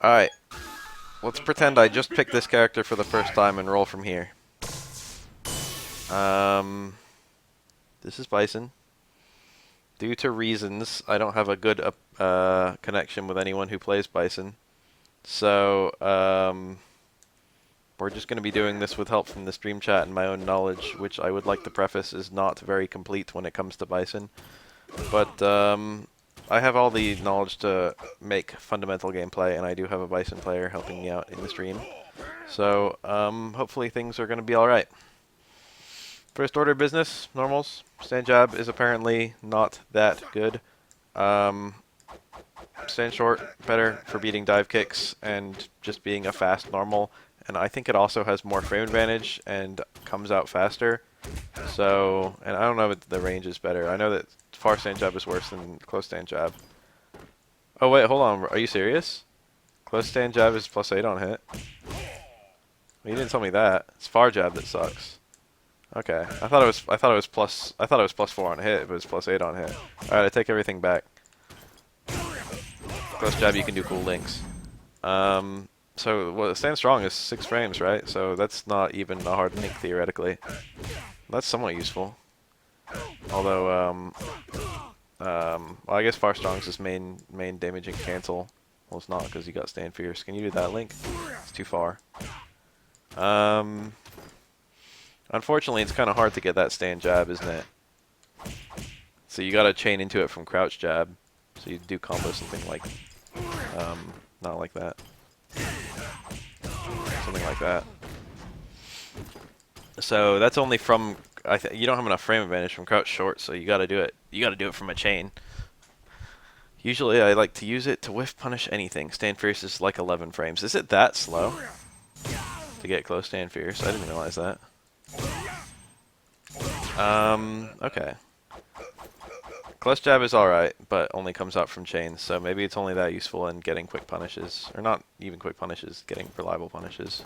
Alright, let's pretend I just picked this character for the first time and roll from here. This is Bison. Due to reasons, I don't have a good connection with anyone who plays Bison. So, we're just going to be doing this with help from the stream chat and my own knowledge, which I would like to preface is not very complete when it comes to Bison. But, I have all the knowledge to make fundamental gameplay, and I do have a Bison player helping me out in the stream. So, hopefully things are going to be alright. First order business, normals. Stand jab is apparently not that good. Stand short, better for beating dive kicks and just being a fast normal. And I think it also has more frame advantage and comes out faster. So, and I don't know if the range is better. I know that far stand jab is worse than close stand jab. Oh wait, hold on. Are you serious? Close stand jab is +8 on hit. You didn't tell me that. It's far jab that sucks. Okay, I thought it was +4 on hit, but it's +8 on hit. All right, I take everything back. Close jab, you can do cool links. So well, stand strong is 6 frames, right? So that's not even a hard link theoretically. That's somewhat useful. Although, well, I guess far strong's his main damaging cancel. Well, it's not because you got stand fierce. Can you do that link? It's too far. Unfortunately, it's kind of hard to get that stand jab, isn't it? So you gotta chain into it from crouch jab. So you do combo something like, not like that. Something like that. So that's only from, you don't have enough frame advantage from crouch short, so you gotta do it. You gotta do it from a chain. Usually I like to use it to whiff punish anything. Stand fierce is like 11 frames. Is it that slow to get close stand fierce? I didn't realize that. Okay. Close jab is alright, but only comes out from chains, so maybe it's only that useful in getting quick punishes. Or not even quick punishes, getting reliable punishes.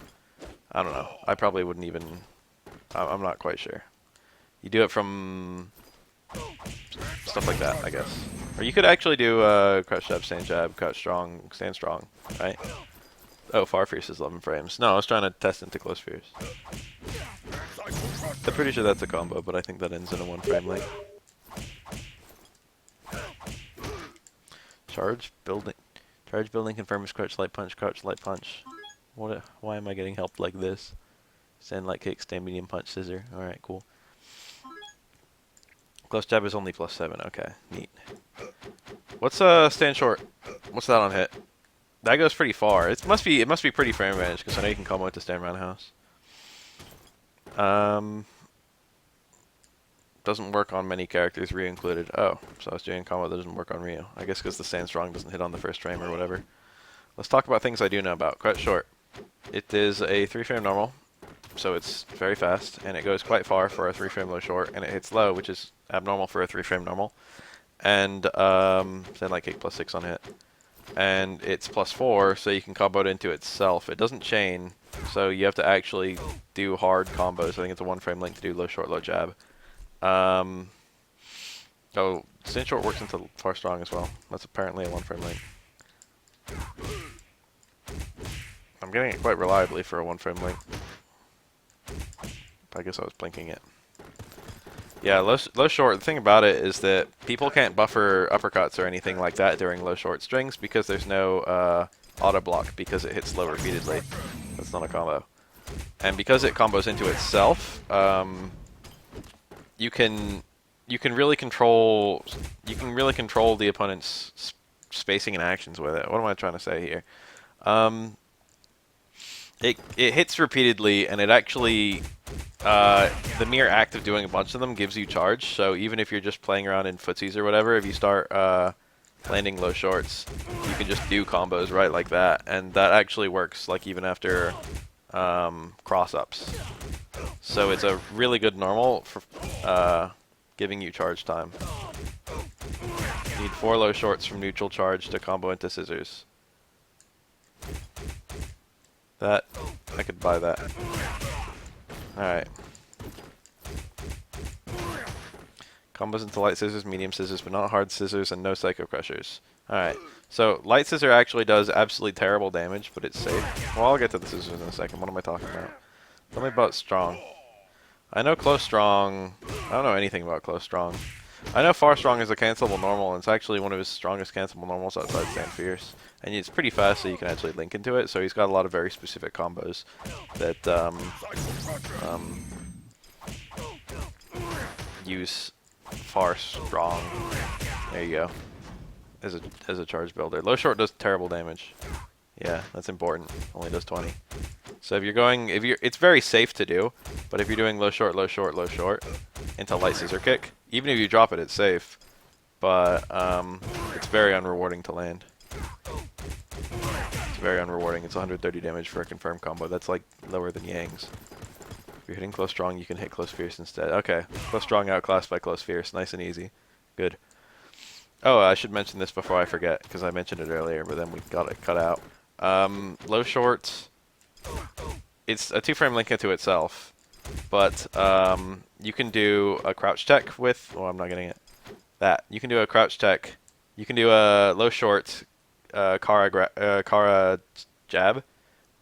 I don't know. I probably wouldn't even... I'm not quite sure. You do it from... stuff like that, I guess. Or you could actually do crouch jab, crouch strong, stand strong, right? Oh, far fierce is 11 frames. No, I was trying to test into close fierce. I'm pretty sure that's a combo, but I think that ends in a 1 frame link. Charge building confirms crouch light punch, crouch light punch. Why am I getting helped like this? Stand light kick, stand medium punch, scissor. Alright, cool. Close jab is only +7, okay, neat. What's stand short? What's that on hit? That goes pretty far. It must be pretty frame advantage, because I know you can combo it to stand roundhouse. Doesn't work on many characters, Ryu included. Oh, so I was doing a combo that doesn't work on Ryu. I guess because the stand strong doesn't hit on the first frame or whatever. Let's talk about things I do know about. Crouch short. It is a 3 frame normal, so it's very fast, and it goes quite far for a 3 frame low short, and it hits low, which is abnormal for a 3 frame normal. And stand light kick +6 on hit. And it's +4, so you can combo it into itself. It doesn't chain, so you have to actually do hard combos. I think it's a 1 frame link to do low short, low jab. Oh, stand short works into far strong as well. That's apparently a 1 frame link. I'm getting it quite reliably for a 1 frame link. I guess I was blinking it. Yeah, low short, the thing about it is that people can't buffer uppercuts or anything like that during low short strings because there's no auto block because it hits low repeatedly. That's not a combo. And because it combos into itself, you can really control the opponent's spacing and actions with it. What am I trying to say here? It hits repeatedly, and it actually the mere act of doing a bunch of them gives you charge. So even if you're just playing around in footsies or whatever, if you start landing low shorts, you can just do combos right like that, and that actually works like even after cross ups. So it's a really good normal for giving you charge time. You need 4 low shorts from neutral charge to combo into scissors. That, I could buy that. Alright. Combos into light scissors, medium scissors, but not hard scissors, and no psycho crushers. Alright, so light scissor actually does absolutely terrible damage, but it's safe. Well, I'll get to the scissors in a second. What am I talking about? Tell me about strong. I know close strong. I don't know anything about close strong. I know far strong is a cancelable normal, and it's actually one of his strongest cancelable normals outside stand fierce. And it's pretty fast, so you can actually link into it. So he's got a lot of very specific combos that use far strong. There you go. As a charge builder. Low short does terrible damage. Yeah, that's important. Only does 20. So if you're it's very safe to do, but if you're doing low short, low short, low short into light scissor kick, even if you drop it, it's safe. But it's very unrewarding to land. It's very unrewarding. It's 130 damage for a confirmed combo. That's like lower than Yang's. If you're hitting close strong, you can hit close fierce instead. Okay, close strong outclassed by close fierce. Nice and easy. Good. Oh, I should mention this before I forget, because I mentioned it earlier, but then we got it cut out. Low short, it's a 2-frame link into itself, but you can do a crouch tech with, oh, I'm not getting it, that. You can do a crouch tech, you can do a low short Kara jab,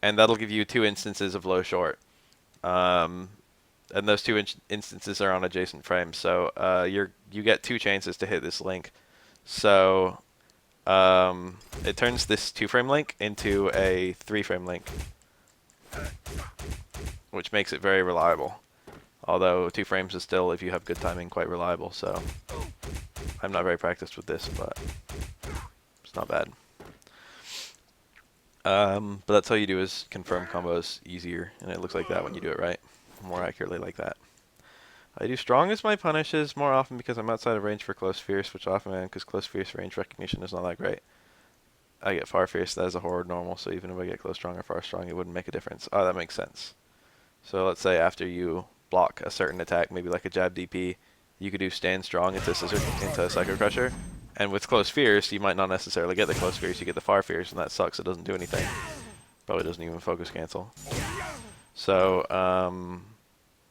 and that'll give you 2 instances of low short. And those 2 instances are on adjacent frames, so you get 2 chances to hit this link. So it turns this 2-frame link into a 3-frame link, which makes it very reliable. Although 2 frames is still, if you have good timing, quite reliable. So I'm not very practiced with this, but it's not bad. But that's all you do is confirm combos easier, and it looks like that when you do it right, more accurately like that. I do strong as my punishes more often because I'm outside of range for close fierce, which often am because close fierce range recognition is not that great. I get far fierce, that is a horde normal, so even if I get close strong or far strong, it wouldn't make a difference. Oh, that makes sense. So let's say after you block a certain attack, maybe like a jab DP, you could do stand strong into scissor into Psycho Crusher, and with close fierce, you might not necessarily get the close fierce, you get the far fierce, and that sucks, it doesn't do anything. Probably doesn't even focus cancel. So,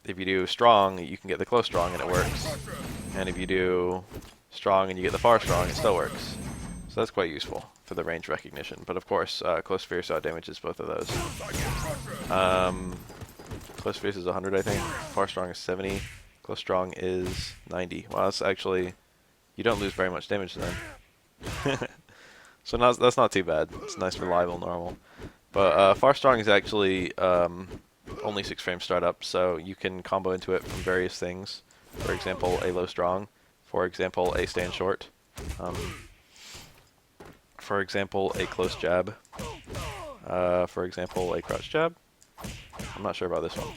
if you do strong, you can get the close strong and it works. And if you do strong and you get the far strong, it still works. So that's quite useful for the range recognition. But of course, close fierce out damages both of those. Close fierce is 100, I think. Far strong is 70. Close strong is 90. Well, that's actually, you don't lose very much damage then. So that's not too bad. It's a nice, reliable normal. But far strong is actually only 6 frame startup, so you can combo into it from various things. For example, a low strong. For example, a stand short. For example, a close jab. For example, a crouch jab. I'm not sure about this one.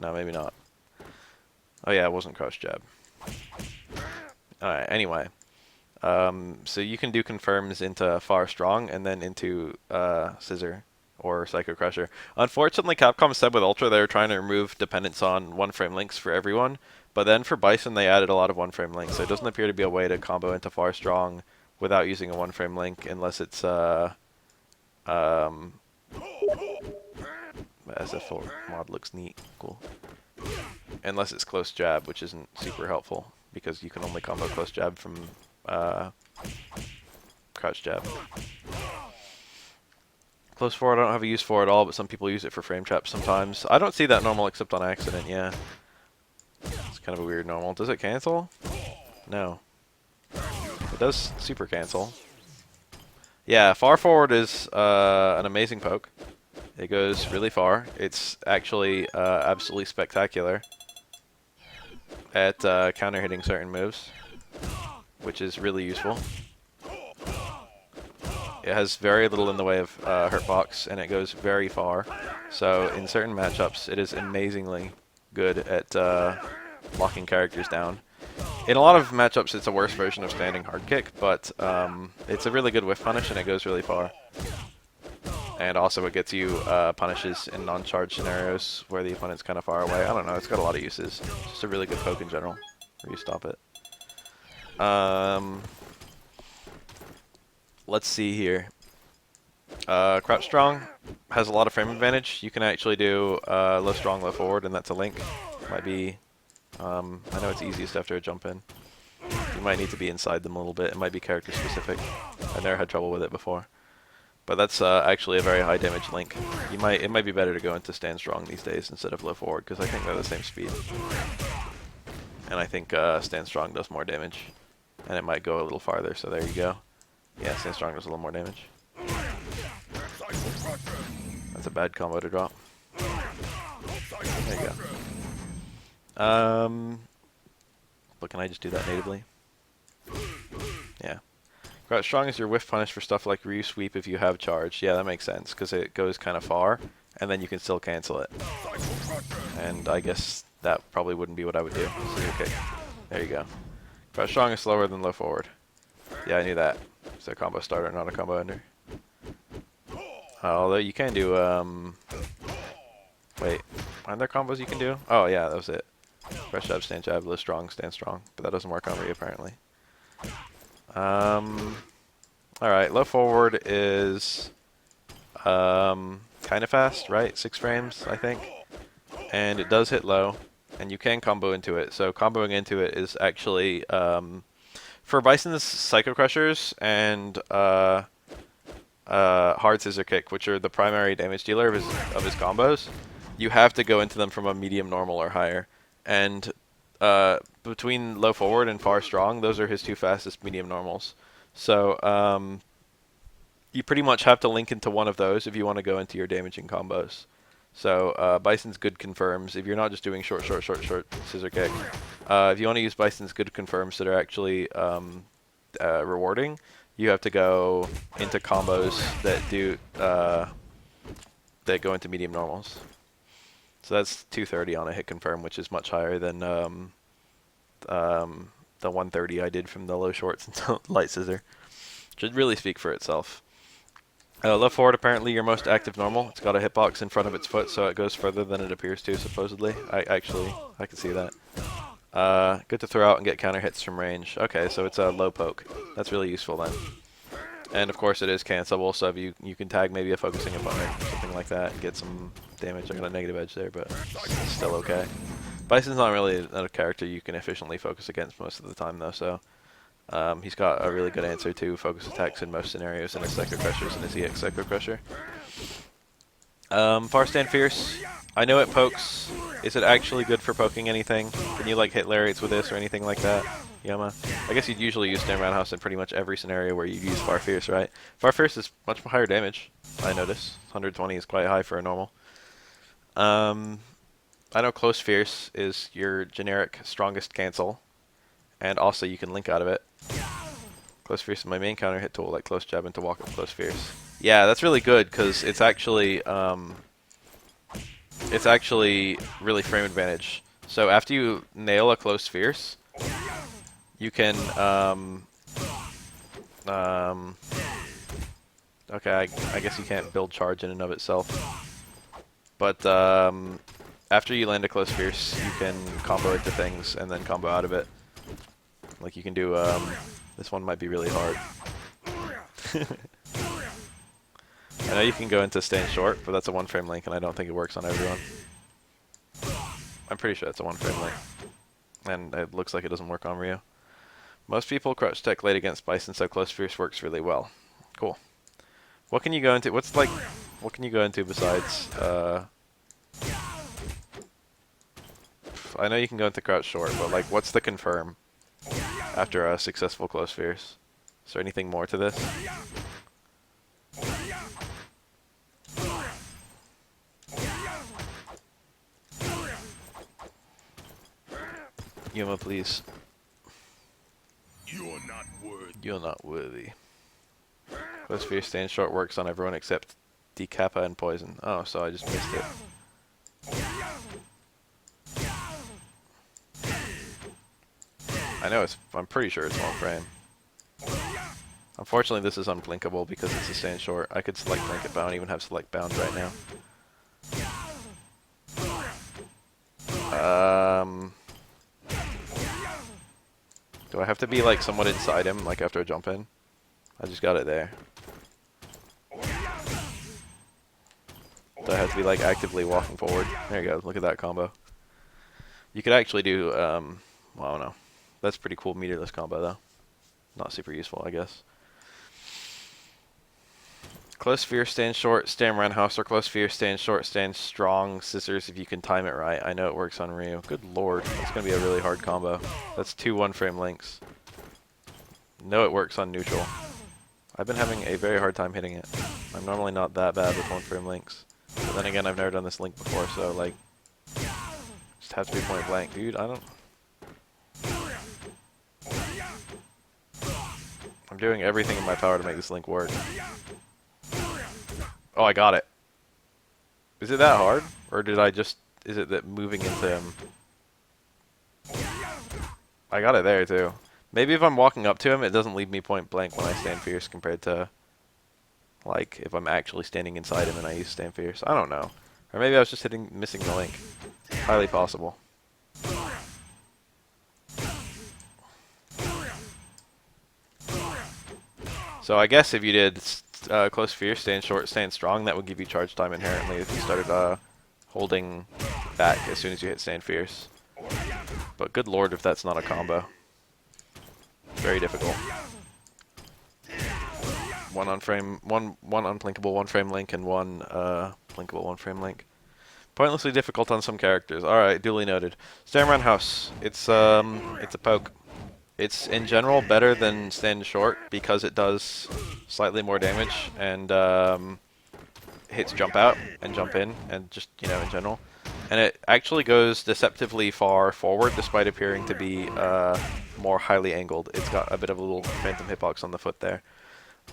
No, maybe not. Oh yeah, it wasn't crouch jab. Alright, anyway. So you can do confirms into far strong and then into scissor or Psycho Crusher. Unfortunately, Capcom said with Ultra they were trying to remove dependence on 1-frame links for everyone, but then for Bison they added a lot of 1-frame links, so it doesn't appear to be a way to combo into far strong without using a 1-frame link unless it's USF4 mod looks neat, cool. Unless it's close jab, which isn't super helpful because you can only combo close jab from crouch jab. Close forward I don't have a use for at all, but some people use it for frame traps sometimes. I don't see that normal except on accident, yeah. It's kind of a weird normal. Does it cancel? No. It does super cancel. Yeah, far forward is an amazing poke. It goes really far. It's actually absolutely spectacular at counter hitting certain moves, which is really useful. It has very little in the way of hurtbox, and it goes very far. So in certain matchups, it is amazingly good at locking characters down. In a lot of matchups, it's a worse version of standing hard kick, but it's a really good whiff punish, and it goes really far. And also it gets you punishes in non-charge scenarios where the opponent's kind of far away. I don't know, it's got a lot of uses. It's just a really good poke in general, where you stop it. Let's see here. Crouch strong has a lot of frame advantage. You can actually do low strong, low forward, and that's a link. Might be, I know it's easiest after a jump in. You You might need to be inside them a little bit. It might be character specific. I've never had trouble with it before. But that's actually a very high damage link. It might be better to go into stand strong these days instead of low forward, because I think they're the same speed. And I think stand strong does more damage. And it might go a little farther, so there you go. Yeah, stand strong does a little more damage. That's a bad combo to drop. There you go. But can I just do that natively? Yeah. Crouch strong is your whiff punish for stuff like sweep if you have charge. Yeah, that makes sense, because it goes kind of far, and then you can still cancel it. And I guess that probably wouldn't be what I would do. Okay, there you go. Crouch strong is slower than low forward. Yeah, I knew that. It's a combo starter, not a combo ender. Although you can do, wait, aren't there combos you can do? Oh yeah, that was it. Press jab, stand jab, low strong, stand strong. But that doesn't work on me apparently. Alright, low forward is kind of fast, right? 6 frames, I think. And it does hit low, and you can combo into it. So comboing into it is actually, for Bison's Psycho Crushers and hard scissor kick, which are the primary damage dealer of his combos, you have to go into them from a medium normal or higher. And between low forward and far strong, those are his 2 fastest medium normals. So you pretty much have to link into one of those if you want to go into your damaging combos. So Bison's good confirms, if you're not just doing short scissor kick, if you want to use Bison's good confirms that are actually rewarding, you have to go into combos that do that go into medium normals. So that's 230 on a hit confirm, which is much higher than the 130 I did from the low shorts and light scissor. Should really speak for itself. Low forward, apparently your most active normal. It's got a hitbox in front of its foot, so it goes further than it appears to, supposedly. I can see that. Good to throw out and get counter hits from range. Okay, so it's a low poke. That's really useful then. And of course it is cancelable, so if you can tag maybe a focusing opponent or something like that and get some damage. I got a negative edge there, but it's still okay. Bison's not really a character you can efficiently focus against most of the time though, so he's got a really good answer to focus attacks in most scenarios in his Psycho Crushers and his EX Psycho Crusher. Far stand fierce. I know it pokes. Is it actually good for poking anything? Can you like hit lariats with this or anything like that? Yama? I guess you'd usually use stand roundhouse in pretty much every scenario where you use far fierce, right? Far fierce is much higher damage, I notice. 120 is quite high for a normal. I know close fierce is your generic strongest cancel, and also you can link out of it. Close fierce is my main counter hit tool, like close jab into walk up close fierce. Yeah, that's really good because it's actually really frame advantage. So after you nail a close fierce, you can okay, I guess you can't build charge in and of itself, but after you land a close fierce, you can combo into things and then combo out of it. Like you can do this one might be really hard. I know you can go into stand short, but that's a 1-frame link, and I don't think it works on everyone. I'm pretty sure it's a 1-frame link, and it looks like it doesn't work on Ryu. Most people crouch tech late against Bison, so close fierce works really well. Cool. What can you go into? What can you go into besides? I know you can go into crouch short, but like, what's the confirm after a successful close fierce? Is there anything more to this? Yuma, please. You're not worthy. You're not worthy. Close fierce stand short works on everyone except Decappa and Poison. Oh, so I just missed it. I know I'm pretty sure it's 1-frame. Unfortunately, this is unblinkable because it's a stand short. I could select blink it, but I don't even have select bound right now. Do I have to be like somewhat inside him, like after a jump in? I just got it there. Do I have to be like actively walking forward? There you go, look at that combo. You could actually do, well, I don't know. That's pretty cool meterless combo though. Not super useful, I guess. Close fear, stand short, stand roundhouse, or close fear, stand short, stand strong, scissors if you can time it right. I know it works on Ryu. Good lord, that's going to be a really hard combo. That's 2 one-frame links. No, it works on neutral. I've been having a very hard time hitting it. I'm normally not that bad with one-frame links. But then again, I've never done this link before, so like, just have to be point blank. Dude, I don't... I'm doing everything in my power to make this link work. Oh, I got it. Is it that hard? Or did I just... Is it that moving into him... I got it there, too. Maybe if I'm walking up to him, it doesn't leave me point blank when I stand fierce compared to... Like, if I'm actually standing inside him and I use stand fierce. I don't know. Or maybe I was just missing the link. Highly possible. So I guess if you did close fear, stand short, stand strong, that would give you charge time inherently if you started holding back as soon as you hit stand fierce. But good lord if that's not a combo. Very difficult. One unblinkable one-frame link and one blinkable one-frame link. Pointlessly difficult on some characters. Alright, duly noted. Stand roundhouse. It's a poke. It's in general better than stand short because it does slightly more damage and hits jump out and jump in and just, you know, in general. And it actually goes deceptively far forward despite appearing to be more highly angled. It's got a bit of a little phantom hitbox on the foot there.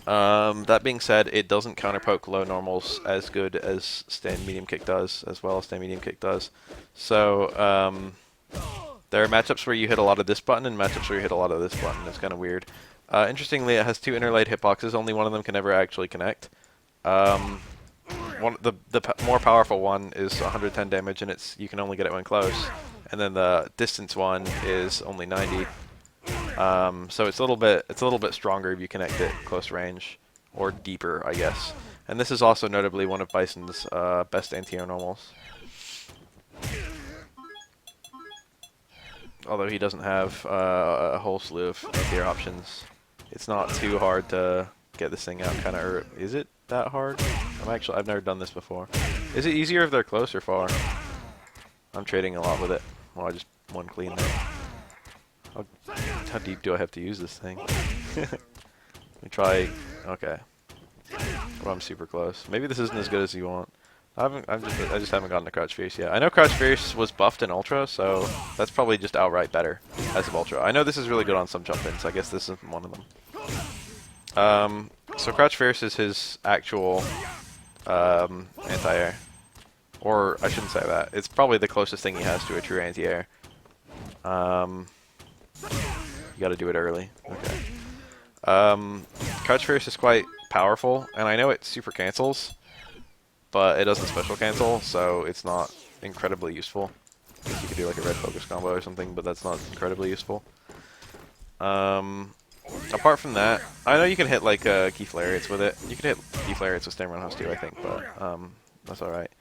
That being said, it doesn't counter poke low normals as good as stand medium kick does, as well as stand medium kick does. So, there are matchups where you hit a lot of this button and matchups where you hit a lot of this button. It's kind of weird. Interestingly, it has 2 interlaid hitboxes. Only one of them can ever actually connect. The more powerful one is 110 damage, and you can only get it when close. And then the distance one is only 90. So it's a little bit stronger if you connect it close range or deeper, I guess. And this is also notably one of Bison's best anti-air normals. Although he doesn't have a whole slew of anti-air options, it's not too hard to get this thing out. Kind of, is it that hard? I've never done this before. Is it easier if they're close or far? I'm trading a lot with it. Well, I just one clean there. How deep do I have to use this thing? Let me try. Okay. Well, I'm super close. Maybe this isn't as good as you want. I just haven't gotten to Crouch Fierce yet. I know Crouch Fierce was buffed in Ultra, so that's probably just outright better as of Ultra. I know this is really good on some jump-ins. I guess this isn't one of them. So Crouch Fierce is his actual anti-air. Or, I shouldn't say that. It's probably the closest thing he has to a true anti-air. You gotta do it early. Okay. Crouch Fierce is quite powerful, and I know it super cancels. But it doesn't special cancel, so it's not incredibly useful. I guess you could do like a red focus combo or something, but that's not incredibly useful. Apart from that, I know you can hit like Keith Lariats with it. You can hit Keith Lariats with Stand Roundhouse too, I think, but that's alright.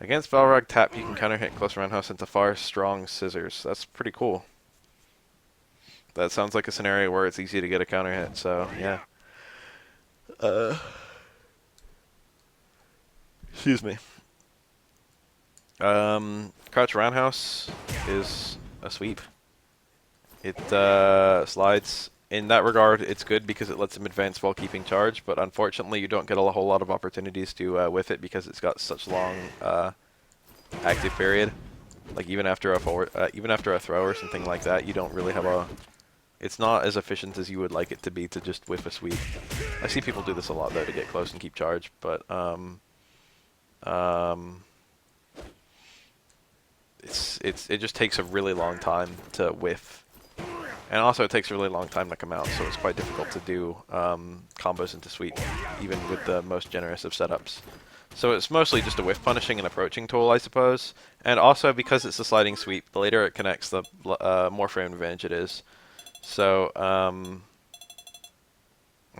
Against Balrog Tap, you can counter hit close roundhouse into far strong scissors. That's pretty cool. That sounds like a scenario where it's easy to get a counter hit, so yeah. Excuse me. Crouch Roundhouse is a sweep. It slides. In that regard, it's good because it lets him advance while keeping charge, but unfortunately you don't get a whole lot of opportunities to whiff it because it's got such long active period. Like even after a throw or something like that, you don't really have a... It's not as efficient as you would like it to be to just whiff a sweep. I see people do this a lot though to get close and keep charge, but it just takes a really long time to whiff, and also it takes a really long time to come out, so it's quite difficult to do combos into sweep, even with the most generous of setups. So it's mostly just a whiff punishing and approaching tool, I suppose, and also because it's a sliding sweep, the later it connects, the more frame advantage it is. So I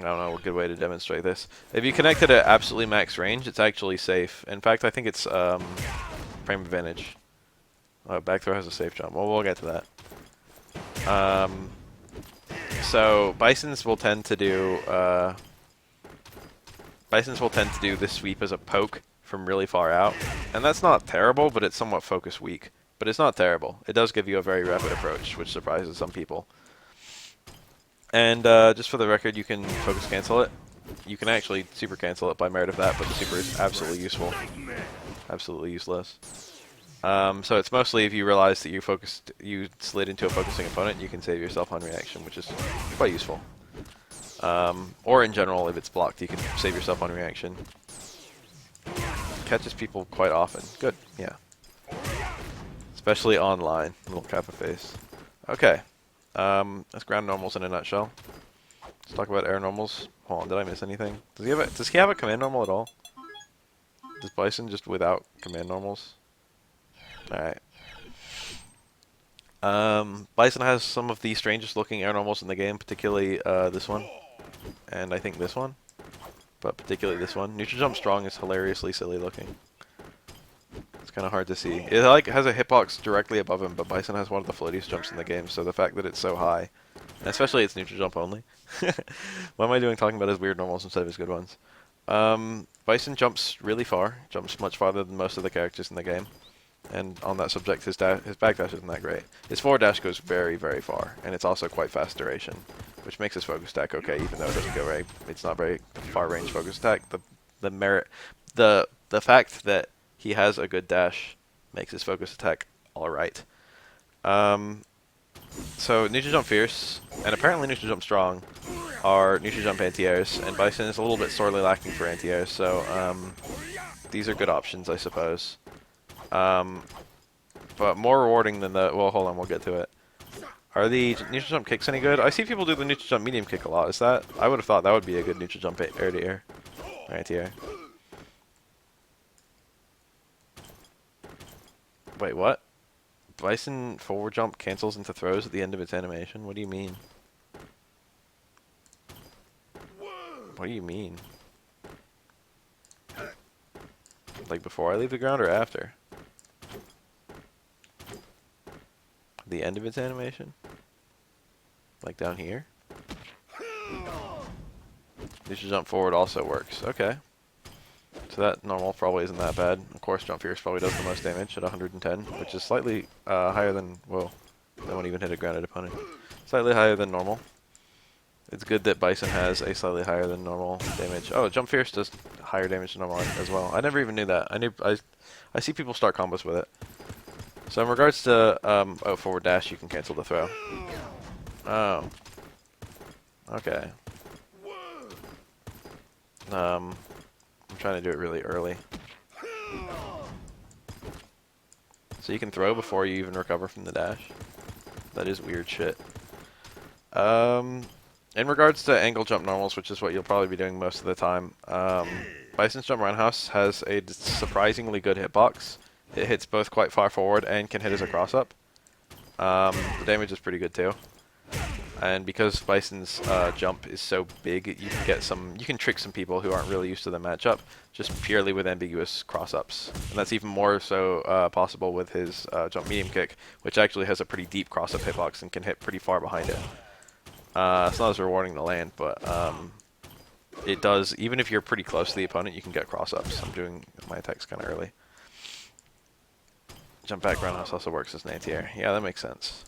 don't know a good way to demonstrate this. If you connect it at absolutely max range, it's actually safe. In fact, I think it's frame advantage. Back throw has a safe jump. Well, we'll get to that. So Bisons will tend to do this sweep as a poke from really far out, and that's not terrible, but it's somewhat focus weak. But it's not terrible. It does give you a very rapid approach, which surprises some people. And just for the record, you can focus cancel it. You can actually super cancel it by merit of that, but the super is absolutely useful. Absolutely useless. So it's mostly if you realize that you slid into a focusing opponent, you can save yourself on reaction, which is quite useful. Or in general, if it's blocked, you can save yourself on reaction. Catches people quite often. Good, yeah. Especially online. Little kappa face. Okay. That's ground normals in a nutshell. Let's talk about air normals. Hold on, did I miss anything? Does he have a command normal at all? Does Bison just without command normals? Alright. Bison has some of the strangest looking air normals in the game, particularly this one. And I think this one. But particularly this one. Neutral Jump Strong is hilariously silly looking. It's kind of hard to see. It like has a hitbox directly above him, but Bison has one of the floatiest jumps in the game, so the fact that it's so high, and especially it's neutral jump only. What am I doing talking about his weird normals instead of his good ones? Bison jumps really far, jumps much farther than most of the characters in the game. And on that subject, his backdash isn't that great. His forward dash goes very, very far, and it's also quite fast duration, which makes his focus attack okay, even though it doesn't go very. It's not very far range focus attack. The fact that he has a good dash makes his focus attack all right. So neutral jump fierce and apparently neutral jump strong are neutral jump anti-airs, and Bison is a little bit sorely lacking for anti-airs. So these are good options, I suppose. But more rewarding than the... Well, hold on, we'll get to it. Are the neutral jump kicks any good? I see people do the neutral jump medium kick a lot. Is that... I would have thought that would be a good neutral jump air-to-air. Or anti-air. Wait, what? Bison forward jump cancels into throws at the end of its animation? What do you mean? What do you mean? Like before I leave the ground or after? The end of its animation? Like down here? Neutral jump forward also works. Okay. So that normal probably isn't that bad. Of course, Jump Fierce probably does the most damage at 110, which is slightly higher than... Whoa. That won't even hit a grounded opponent. Slightly higher than normal. It's good that Bison has a slightly higher than normal damage. Oh, Jump Fierce does higher damage than normal as well. I never even knew that. I see people start combos with it. So in regards to forward dash, you can cancel the throw. Oh. Okay. I'm trying to do it really early. So you can throw before you even recover from the dash. That is weird shit. In regards to angle jump normals, which is what you'll probably be doing most of the time, Bison's Jump Roundhouse has a surprisingly good hitbox. It hits both quite far forward and can hit as a cross-up. The damage is pretty good too. And because Bison's jump is so big, you can trick some people who aren't really used to the matchup just purely with ambiguous cross-ups. And that's even more so possible with his jump medium kick, which actually has a pretty deep cross-up hitbox and can hit pretty far behind it. It's not as rewarding to land, but it does, even if you're pretty close to the opponent, you can get cross-ups. I'm doing my attacks kind of early. Jump back roundhouse also works as an anti-air. Yeah, that makes sense.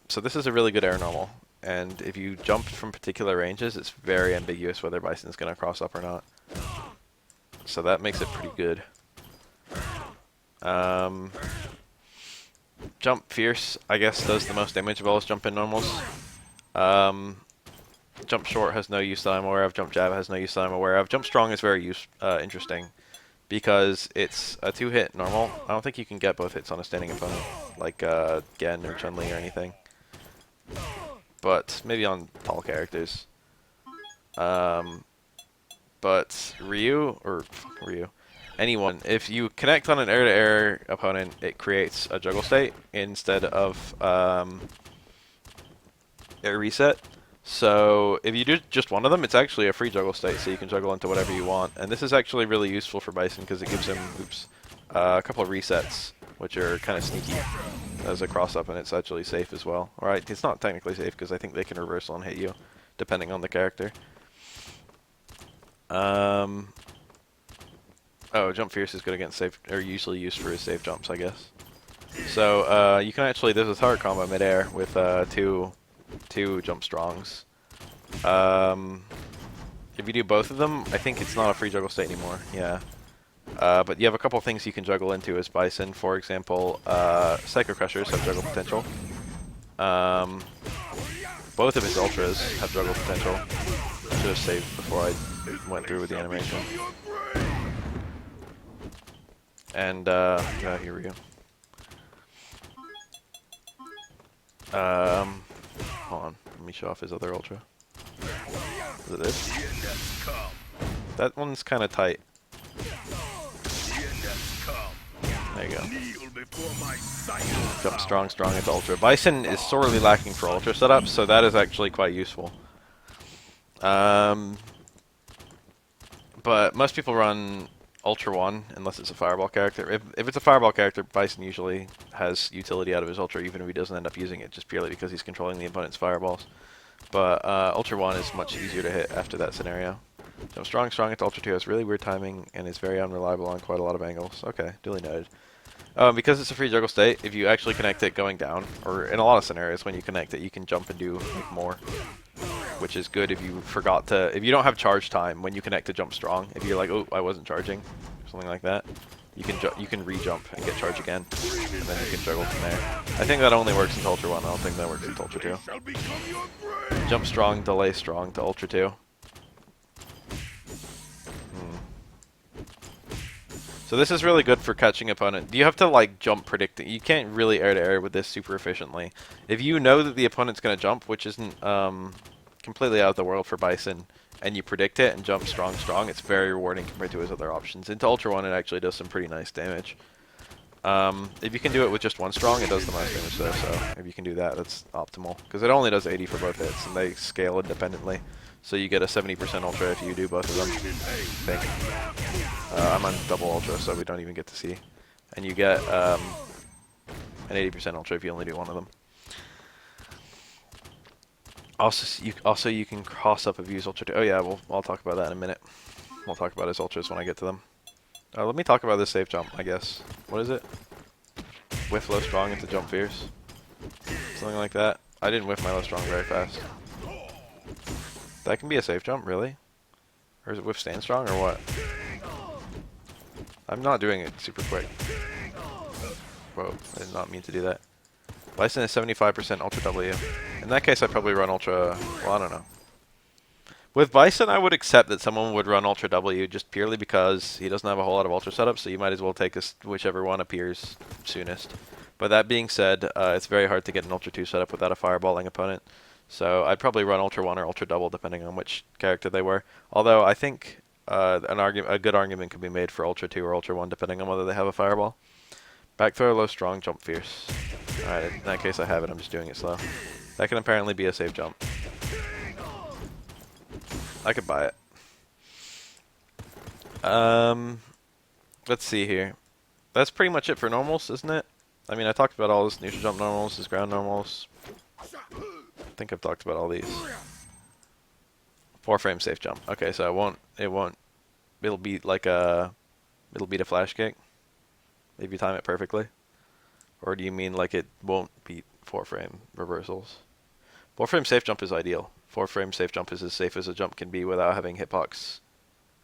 So this is a really good air normal, and if you jump from particular ranges, it's very ambiguous whether Bison's going to cross up or not. So that makes it pretty good. Jump Fierce, I guess, does the most damage of all his jump in normals. Jump Short has no use that I'm aware of. Jump Jab has no use that I'm aware of. Jump Strong is very interesting because it's a 2-hit normal. I don't think you can get both hits on a standing opponent, like Gen or Chun-Li or anything. But maybe on tall characters. But Ryu, anyone, if you connect on an air-to-air opponent, it creates a juggle state instead of air reset. So if you do just one of them, it's actually a free juggle state, so you can juggle into whatever you want. And this is actually really useful for Bison because it gives him a couple of resets, which are kind of sneaky. as a cross-up, and it's actually safe as well. Alright, it's not technically safe because I think they can reversal and hit you, depending on the character. Oh, jump fierce is good against safe, or usually used for his safe jumps, I guess. So you can actually, there's a target combo midair with two jump strongs. If you do both of them, I think it's not a free juggle state anymore. Yeah. But you have a couple things you can juggle into as Bison. For example, Psycho Crushers have juggle potential. Both of his ultras have juggle potential. I should have saved before I went through with the animation. And yeah, here we go. Hold on, let me show off his other ultra. Is it this? That one's kind of tight. There you go. Jump strong into ultra. Bison is sorely lacking for ultra setups, so that is actually quite useful. But most people run Ultra 1 unless it's a Fireball character. If it's a Fireball character, Bison usually has utility out of his Ultra even if he doesn't end up using it, just purely because he's controlling the opponent's Fireballs. But Ultra 1 is much easier to hit after that scenario. Jump strong into Ultra 2 has really weird timing and is very unreliable on quite a lot of angles. Okay, duly noted. Because it's a free juggle state, if you actually connect it going down, or in a lot of scenarios when you connect it, you can jump and do like, more. Which is good if you forgot to, if you don't have charge time when you connect to jump strong. If you're like, oh, I wasn't charging, or something like that, you can re-jump and get charge again, and then you can juggle from there. I think that only works in Ultra 1. I don't think that works in Ultra 2. Jump strong, delay strong to Ultra 2. So this is really good for catching opponent. You have to like jump predicting. You can't really air to air with this super efficiently. If you know that the opponent's going to jump, which isn't completely out of the world for Bison, and you predict it and jump strong, it's very rewarding compared to his other options. Into Ultra 1 it actually does some pretty nice damage. If you can do it with just one strong, it does the most damage there, so if you can do that, that's optimal. Because it only does 80 for both hits, and they scale independently. So you get a 70% Ultra if you do both of them, I think. I'm on double Ultra, so we don't even get to see. And you get an 80% Ultra if you only do one of them. Also, you can cross up a Views Ultra 2. Oh yeah, I'll talk about that in a minute. We'll talk about his Ultras when I get to them. Let me talk about this safe jump, I guess. What is it? Whiff low strong into jump fierce. Something like that. I didn't whiff my low strong very fast. That can be a safe jump, really? Or is it whiff stand strong, or what? I'm not doing it super quick. Whoa, I did not mean to do that. Bison is 75% Ultra W. In that case, I'd probably run Ultra... Well, I don't know. With Bison, I would accept that someone would run Ultra W just purely because he doesn't have a whole lot of Ultra setups, so you might as well take whichever one appears soonest. But that being said, it's very hard to get an Ultra 2 setup without a fireballing opponent. So I'd probably run Ultra 1 or Ultra Double depending on which character they were. Although I think a good argument could be made for Ultra 2 or Ultra 1 depending on whether they have a fireball. Back throw, low strong, jump fierce. Alright, in that case I have it, I'm just doing it slow. That can apparently be a safe jump. I could buy it. Let's see here. That's pretty much it for normals, isn't it? I mean, I talked about all this neutral jump normals, this ground normals. I think I've talked about all these. 4-frame safe jump. Okay, so it'll beat like it'll beat a flash kick if you time it perfectly. Or do you mean like it won't beat 4-frame reversals? 4-frame safe jump is ideal. 4-frame safe jump is as safe as a jump can be without having hitbox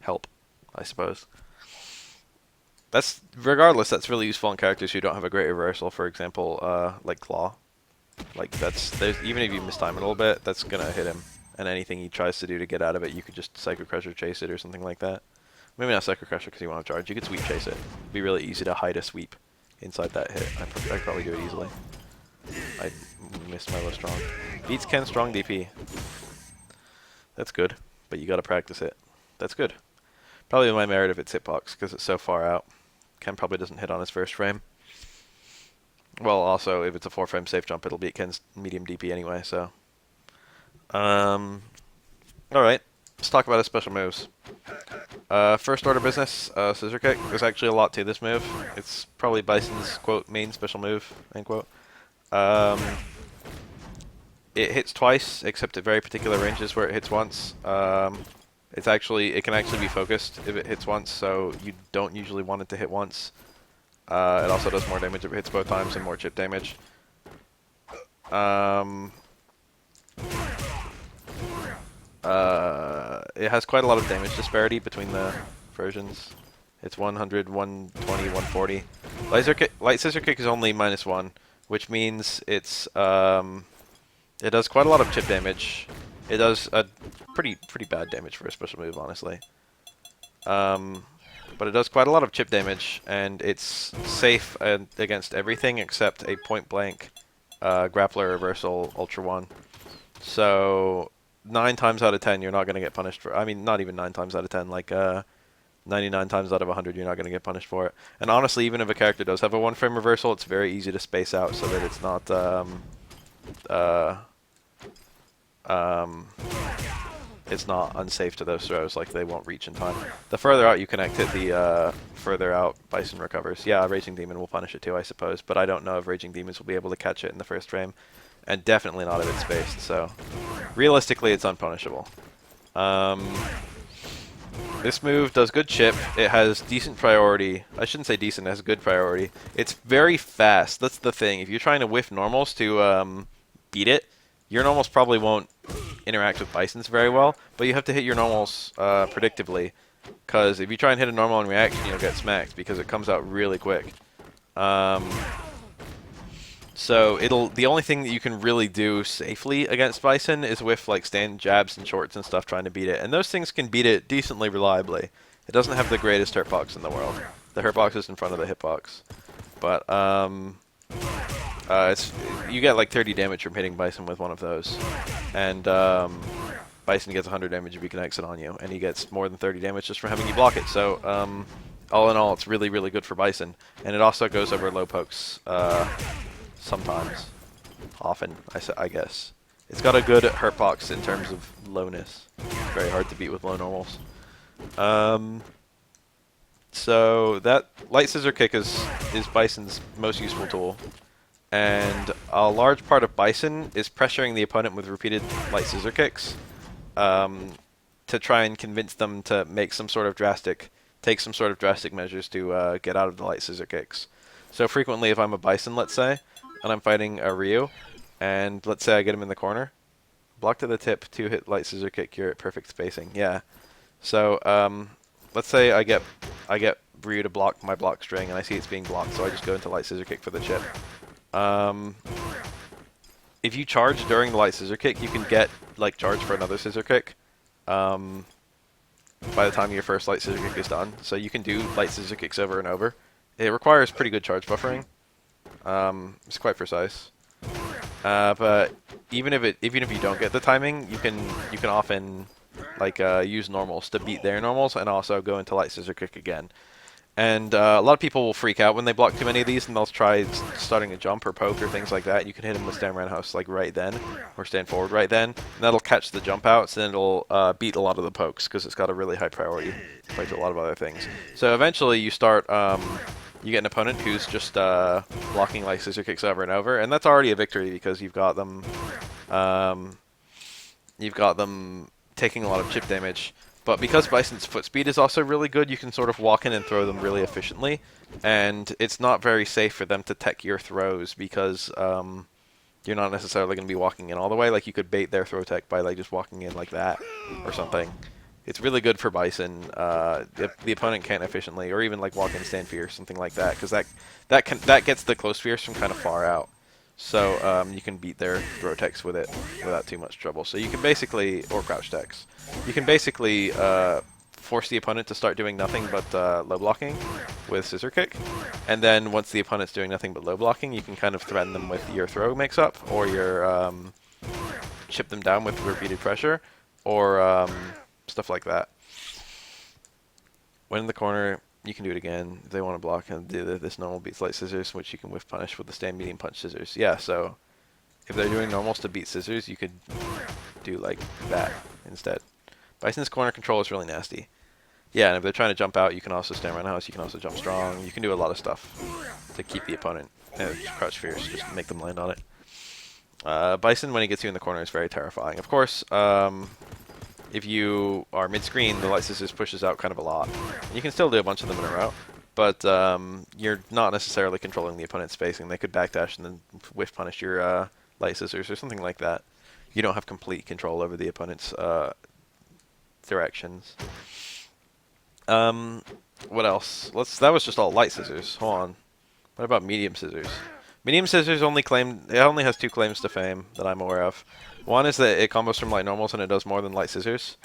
help, I suppose. Regardless, that's really useful in characters who don't have a great reversal. For example, like Claw. Like even if you mistime it a little bit, that's gonna hit him. And anything he tries to do to get out of it, you could just Psycho Crusher chase it or something like that. Maybe not Psycho Crusher because you won't have charge. You could sweep chase it. It'd be really easy to hide a sweep inside that hit. I'd probably do it easily. I missed my low strong. Beats Ken strong DP. That's good, but you gotta practice it. That's good. Probably my merit if it's hitbox because it's so far out. Ken probably doesn't hit on his first frame. Well, also, if it's a 4-frame safe jump, it'll beat Ken's medium DP anyway, so. Alright, let's talk about his special moves. First order business, Scissor Kick. There's actually a lot to this move. It's probably Bison's, quote, main special move, end quote. It hits twice, except at very particular ranges where it hits once. It can actually be focused if it hits once, so you don't usually want it to hit once. It also does more damage if it hits both times and more chip damage. It has quite a lot of damage disparity between the versions. It's 100, 120, 140. Light Scissor Kick is only -1, which means it does quite a lot of chip damage. It does a pretty bad damage for a special move, honestly. But it does quite a lot of chip damage, and it's safe against everything except a point-blank grappler reversal Ultra 1. So 9 times out of 10 you're not going to get punished for. I mean, not even 9 times out of 10, like 99 times out of 100 you're not going to get punished for it. And honestly, even if a character does have a 1-frame reversal, it's very easy to space out so that it's not it's not unsafe to those throws, like they won't reach in time. The further out you connect it, the further out Bison recovers. Yeah, Raging Demon will punish it too, I suppose, but I don't know if Raging Demons will be able to catch it in the first frame, and definitely not if it's spaced, so realistically it's unpunishable. This move does good chip. It has decent priority. I shouldn't say decent, it has good priority. It's very fast, that's the thing. If you're trying to whiff normals to beat it, your normals probably won't interact with Bisons very well, but you have to hit your normals predictably, because if you try and hit a normal in reaction, you'll get smacked because it comes out really quick. So the only thing that you can really do safely against Bison is with like stand jabs and shorts and stuff trying to beat it, and those things can beat it decently reliably. It doesn't have the greatest hurtbox in the world. The hurtbox is in front of the hitbox, but you get like 30 damage from hitting Bison with one of those, and Bison gets 100 damage if he connects it on you, and he gets more than 30 damage just from having you block it. So all in all, it's really good for Bison, and it also goes over low pokes sometimes, often, I guess. It's got a good hurtbox in terms of lowness. It's very hard to beat with low normals. So that Light Scissor Kick is Bison's most useful tool. And a large part of Bison is pressuring the opponent with repeated Light Scissor Kicks to try and convince them to take some sort of drastic measures to get out of the Light Scissor Kicks. So frequently, if I'm a Bison, let's say, and I'm fighting a Ryu, and let's say I get him in the corner, block to the tip, 2-hit Light Scissor Kick, you're at perfect spacing. Yeah. So let's say I get Ryu to block my block string, and I see it's being blocked, so I just go into Light Scissor Kick for the chip. If you charge during the Light Scissor Kick, you can get like charge for another Scissor Kick by the time your first Light Scissor Kick is done. So you can do Light Scissor Kicks over and over. It requires pretty good charge buffering. It's quite precise. But even if you don't get the timing, you can often like use normals to beat their normals and also go into Light Scissor Kick again. And a lot of people will freak out when they block too many of these, and they'll try starting a jump or poke or things like that. You can hit them with stand roundhouse like right then, or stand forward right then, and that'll catch the jump outs, and it'll beat a lot of the pokes because it's got a really high priority compared to a lot of other things. So eventually you start, you get an opponent who's just blocking like Scissor Kicks over and over, and that's already a victory because you've got them taking a lot of chip damage. But because Bison's foot speed is also really good, you can sort of walk in and throw them really efficiently, and it's not very safe for them to tech your throws because you're not necessarily going to be walking in all the way. Like you could bait their throw tech by like just walking in like that or something. It's really good for Bison if the opponent can't efficiently, or even like walk in stand fierce, something like that, because that gets the close fierce from kind of far out. So you can beat their throw techs with it without too much trouble. So you can basically, or crouch techs, you can basically force the opponent to start doing nothing but low blocking with Scissor Kick. And then once the opponent's doing nothing but low blocking, you can kind of threaten them with your throw mix-up, or your chip them down with repeated pressure, or stuff like that. When in the corner, you can do it again. If they want to block and do this normal beats Light Scissors, which you can whiff punish with the stand medium punch Scissors. Yeah, so if they're doing normals to beat Scissors, you could do like that instead. Bison's corner control is really nasty. Yeah, and if they're trying to jump out, you can also stand roundhouse. You can also jump strong. You can do a lot of stuff to keep the opponent crouch fierce, just make them land on it. Bison, when he gets you in the corner, is very terrifying. Of course, if you are mid-screen, the light scissors pushes out kind of a lot. You can still do a bunch of them in a row, but you're not necessarily controlling the opponent's spacing. They could backdash and then whiff punish your light scissors or something like that. You don't have complete control over the opponent's directions. What else? That was just all light scissors. Hold on. What about medium scissors? Medium scissors only has 2 claims to fame that I'm aware of. One is that it combos from light normals and it does more than light scissors.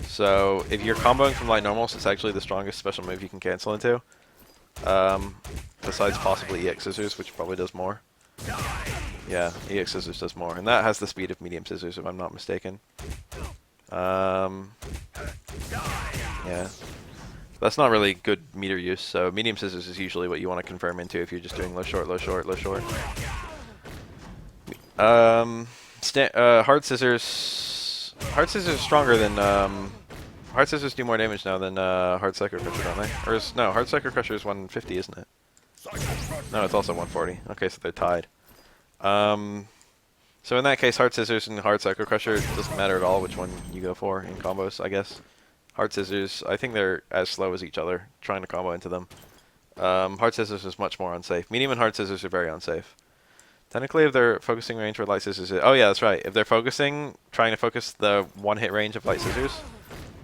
So if you're comboing from light normals, it's actually the strongest special move you can cancel into. Besides possibly EX scissors, which probably does more. Yeah, EX scissors does more, and that has the speed of medium scissors, if I'm not mistaken. Yeah. That's not really good meter use, so medium scissors is usually what you want to confirm into if you're just doing low short, low short, low short. Hard scissors. Hard scissors are stronger than hard scissors do more damage now than hard psycho crusher, don't they? Or no, hard psycho crusher is 150, isn't it? No, it's also 140. Okay, so they're tied. So in that case, hard scissors and hard psycho crusher, it doesn't matter at all which one you go for in combos, I guess. Hard scissors, I think they're as slow as each other, trying to combo into them. Hard scissors is much more unsafe. Medium and hard scissors are very unsafe. Technically, if they're focusing range where light scissors is... Oh yeah, that's right. If they're trying to focus the one-hit range of light scissors,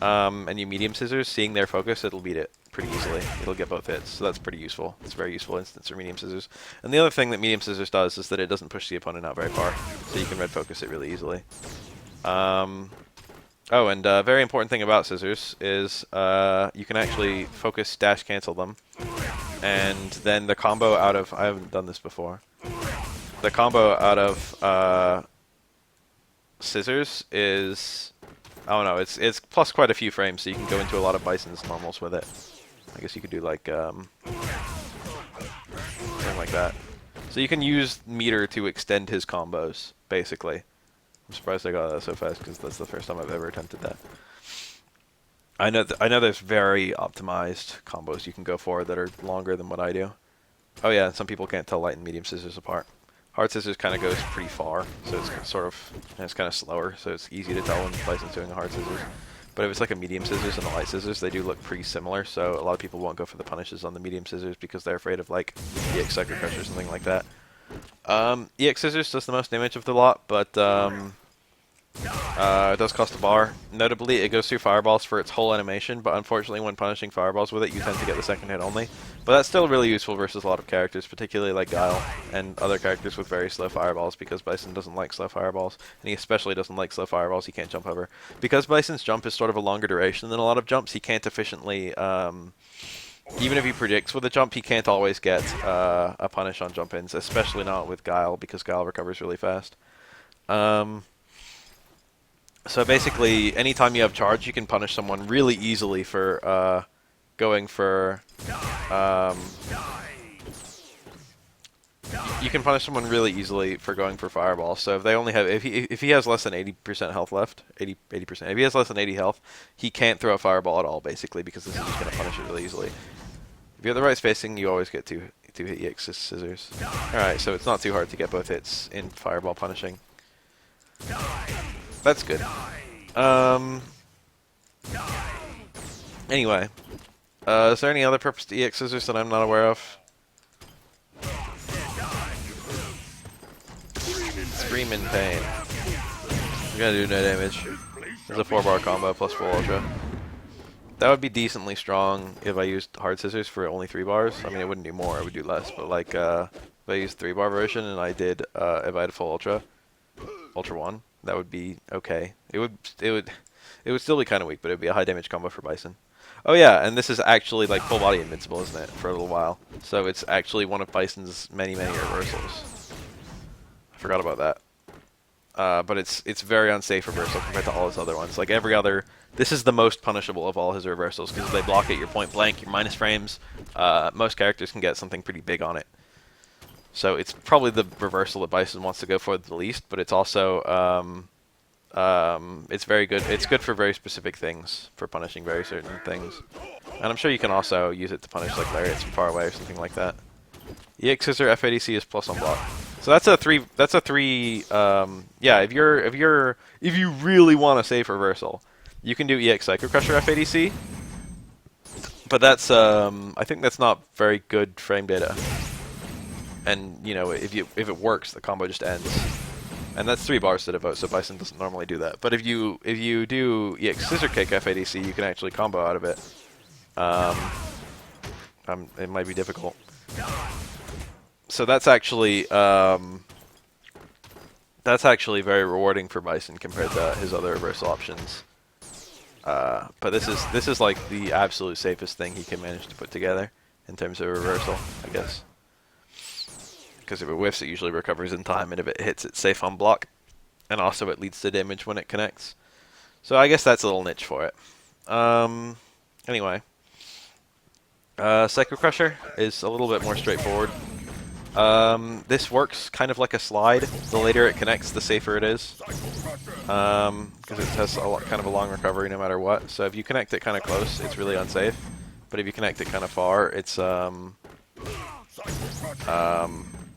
and you medium scissors, seeing their focus, it'll beat it pretty easily. It'll get both hits, so that's pretty useful. It's a very useful instance for medium scissors. And the other thing that medium scissors does is that it doesn't push the opponent out very far, so you can red focus it really easily. Oh, and a very important thing about scissors is you can actually focus dash cancel them, and then the combo out of... I haven't done this before. The combo out of scissors is... I don't know, it's plus quite a few frames, so you can go into a lot of Bison's normals with it. I guess you could do like something like that. So you can use meter to extend his combos, basically. I'm surprised I got that so fast because that's the first time I've ever attempted that. I know there's very optimized combos you can go for that are longer than what I do. Oh yeah, some people can't tell light and medium scissors apart. Hard scissors kind of goes pretty far, so it's sort of, and it's kind of slower, so it's easy to tell when Bison's doing a hard scissors. But if it's like a medium scissors and a light scissors, they do look pretty similar, so a lot of people won't go for the punishes on the medium scissors because they're afraid of like EX Psycho Crush or something like that. EX scissors does the most damage of the lot, but it does cost a bar. Notably, it goes through fireballs for its whole animation, but unfortunately when punishing fireballs with it, you tend to get the second hit only. But that's still really useful versus a lot of characters, particularly like Guile and other characters with very slow fireballs, because Bison doesn't like slow fireballs, and he especially doesn't like slow fireballs he can't jump over. Because Bison's jump is sort of a longer duration than a lot of jumps, he can't efficiently... even if he predicts with a jump, he can't always get a punish on jump-ins, especially not with Guile, because Guile recovers really fast. So basically, anytime you have charge, you can punish someone really easily for going for... you can punish someone really easily for going for fireball. So if they only have, if he has less than 80% health left, 80%. If he has less than 80 health, he can't throw a fireball at all, basically, because this is just going to punish it really easily. If you have the right spacing, you always get two hit EX scissors. All right, so it's not too hard to get both hits in fireball punishing. That's good. Anyway, is there any other purpose to EX scissors that I'm not aware of? Scream in pain. You're gonna do no damage. There's a 4-bar combo plus full ultra. That would be decently strong if I used hard scissors for only 3 bars. I mean, it wouldn't do more, it would do less. But like, if I used 3-bar version and I did, if I had full ultra 1, that would be okay. It would still be kind of weak, but it would be a high damage combo for Bison. Oh yeah, and this is actually like full body invincible, isn't it? For a little while. So it's actually one of Bison's many reversals. I forgot about that. But it's very unsafe reversal compared to all his other ones. Like every other, this is the most punishable of all his reversals because they block at your point blank, your minus frames. Most characters can get something pretty big on it. So it's probably the reversal that Bison wants to go for the least, but it's also It's very good. It's good for very specific things, for punishing very certain things. And I'm sure you can also use it to punish like lariats from far away or something like that. EX Scissor FADC is plus on block. So that's a three. That's a three. Yeah, if you really want to save reversal, you can do EX Psycho Crusher FADC. But that's I think that's not very good frame data. And you know, if it works, the combo just ends. And that's 3 bars to devote, so Bison doesn't normally do that. But if you do EX Scissor Kick FADC, you can actually combo out of it. It might be difficult. So that's actually very rewarding for Bison compared to his other reversal options. But this is like the absolute safest thing he can manage to put together in terms of reversal, I guess. Because if it whiffs, it usually recovers in time, and if it hits, it's safe on block. And also, it leads to damage when it connects. So I guess that's a little niche for it. Anyway. Psycho Crusher is a little bit more straightforward. This works kind of like a slide. The later it connects, the safer it is. Because it has kind of a long recovery no matter what. So if you connect it kind of close, it's really unsafe. But if you connect it kind of far, it's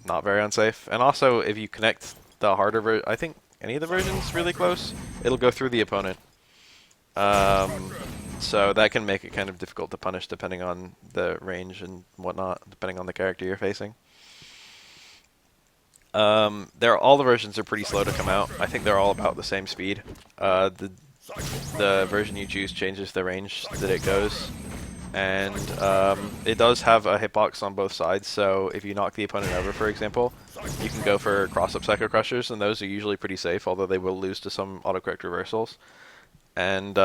not very unsafe. And also, if you connect the harder version, I think any of the versions really close, it'll go through the opponent. So that can make it kind of difficult to punish depending on the range and whatnot, depending on the character you're facing. All the versions are pretty slow to come out. I think they're all about the same speed. The version you choose changes the range that it goes. And it does have a hitbox on both sides, so if you knock the opponent over, for example, you can go for cross-up Psycho Crushers, and those are usually pretty safe, although they will lose to some autocorrect reversals. And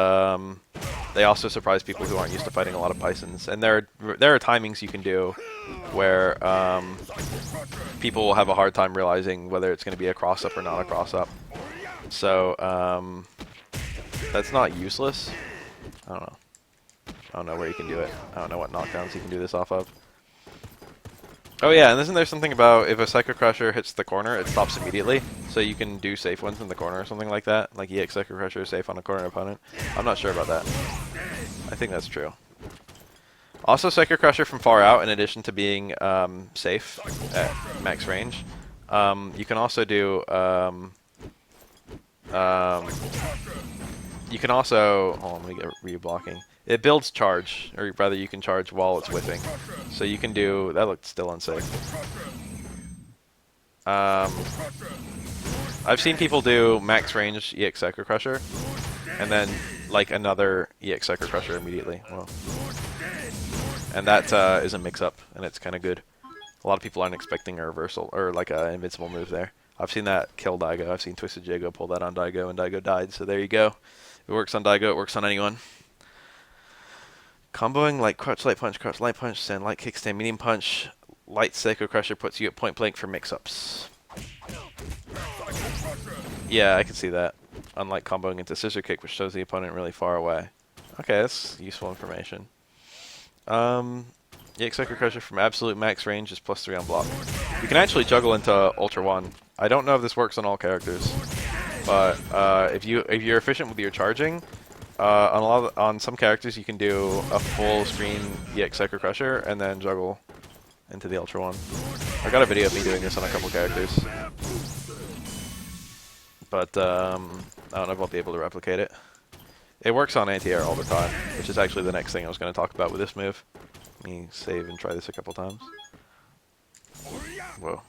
they also surprise people who aren't used to fighting a lot of Bisons. And there are timings you can do where people will have a hard time realizing whether it's going to be a cross-up or not a cross-up. So that's not useless. I don't know. I don't know where you can do it. I don't know what knockdowns you can do this off of. Oh yeah, and isn't there something about if a Psycho Crusher hits the corner, it stops immediately? So you can do safe ones in the corner or something like that? Like EX Psycho Crusher is safe on a corner opponent? I'm not sure about that. I think that's true. Also, Psycho Crusher from far out, in addition to being safe at max range, you can also do... you can also... Hold on, let me get re-blocking. It builds charge, or rather you can charge while it's whiffing. So you can do... That looked still unsafe. I've seen people do max range EX Psycho Crusher, and then like another EX Psycho Crusher immediately. Well, and that is a mix-up, and it's kind of good. A lot of people aren't expecting a reversal, or like an invincible move there. I've seen that kill Daigo. I've seen Twisted Jago pull that on Daigo, and Daigo died, so there you go. It works on Daigo, it works on anyone. Comboing like crouch, light punch, send, light kickstand, medium punch, light Psycho Crusher puts you at point blank for mix-ups. Yeah, I can see that. Unlike comboing into Scissor Kick, which shows the opponent really far away. Okay, that's useful information. EX Psycho Crusher from absolute max range is +3 on block. You can actually juggle into Ultra 1. I don't know if this works on all characters, but if you're efficient with your charging, on some characters you can do a full screen EX Psycho Crusher and then juggle into the Ultra 1. I got a video of me doing this on a couple characters, but I don't know if I'll be able to replicate it. It works on anti-air all the time, which is actually the next thing I was going to talk about with this move. Let me save and try this a couple times. Whoa.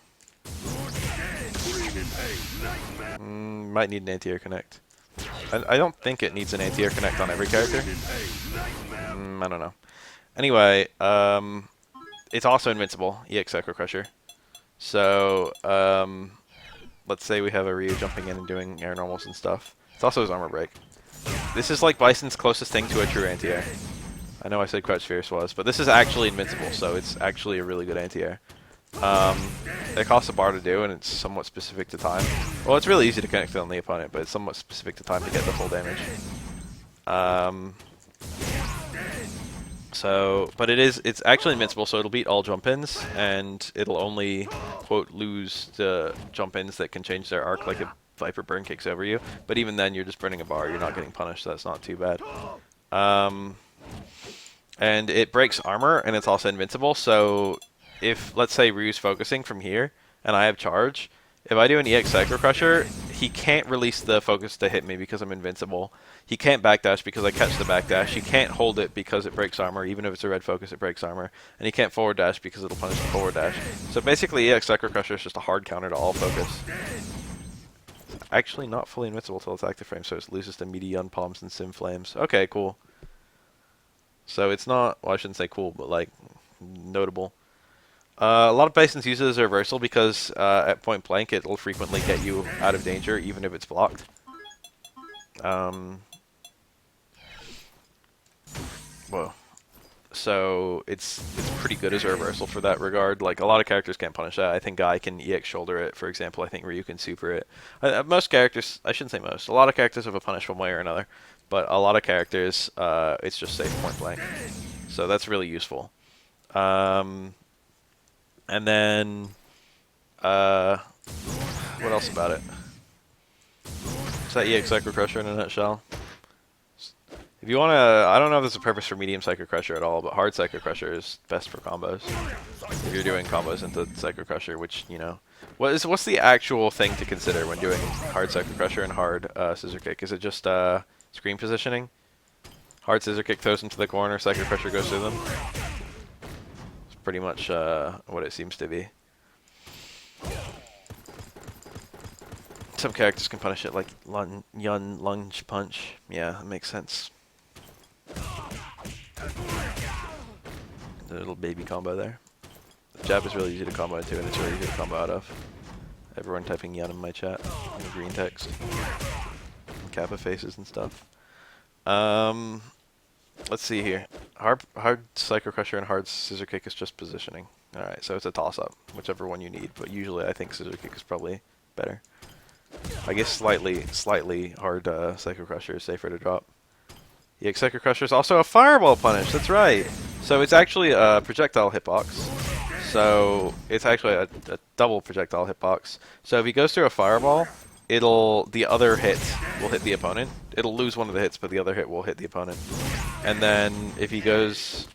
Might need an anti-air connect. I don't think it needs an anti-air connect on every character. I don't know. Anyway, it's also invincible, EX Psycho Crusher. So, let's say we have a Ryu jumping in and doing air normals and stuff. It's also his armor break. This is like Bison's closest thing to a true anti-air. I know I said Crouch Fierce was, but this is actually invincible, so it's actually a really good anti-air. It costs a bar to do, and it's somewhat specific to time. Well, it's really easy to connect on the opponent, but it's somewhat specific to time to get the full damage. But it's actually invincible, so it'll beat all jump-ins, and it'll only, quote, lose the jump-ins that can change their arc like a Viper Burn kicks over you. But even then, you're just burning a bar. You're not getting punished, so that's not too bad. And it breaks armor, and it's also invincible. So if, let's say, Ryu's focusing from here, and I have charge, if I do an EX Psycho Crusher, he can't release the focus to hit me because I'm invincible. He can't backdash because I catch the backdash. He can't hold it because it breaks armor. Even if it's a red focus, it breaks armor. And he can't forward dash because it'll punish the forward dash. So basically, EX Psycho Crusher is just a hard counter to all focus. Actually not fully invincible till it's active frame, so it loses to meaty Yun Palms and Sim Flames. Okay, cool. So it's not, well, I shouldn't say cool, but like notable. A lot of Bisons use it as a reversal because at point blank it'll frequently get you out of danger even if it's blocked. Whoa. So it's pretty good as a reversal for that regard. Like a lot of characters can't punish that. I think Guy can EX shoulder it, for example. I think Ryu can super it. Most characters, I shouldn't say most, a lot of characters have a punish one way or another. But a lot of characters, it's just safe point blank. So that's really useful. And then, what else about it? Is that EX Psycho Crusher in a nutshell? If you want to, I don't know if there's a purpose for medium Psycho Crusher at all, but hard Psycho Crusher is best for combos. If you're doing combos into Psycho Crusher, which, you know, what's the actual thing to consider when doing hard Psycho Crusher and hard Scissor Kick? Is it just screen positioning? Hard Scissor Kick throws them to the corner, Psycho Crusher goes through them. It's pretty much what it seems to be. Some characters can punish it like Yun Lunge Punch. Yeah, that makes sense. The little baby combo there. The jab is really easy to combo into, and it's really easy to combo out of. Everyone typing Yun in my chat, in the green text. And Kappa faces and stuff. Let's see here. Hard Psycho Crusher and hard Scissor Kick is just positioning. Alright, so it's a toss-up, whichever one you need, but usually I think Scissor Kick is probably better. I guess slightly hard Psycho Crusher is safer to drop. EX Psycho Crusher is also a fireball punish, that's right! So it's actually a projectile hitbox. So it's actually a double projectile hitbox. So if he goes through a fireball, the other hit will hit the opponent. It'll lose one of the hits, but the other hit will hit the opponent. And then if he goes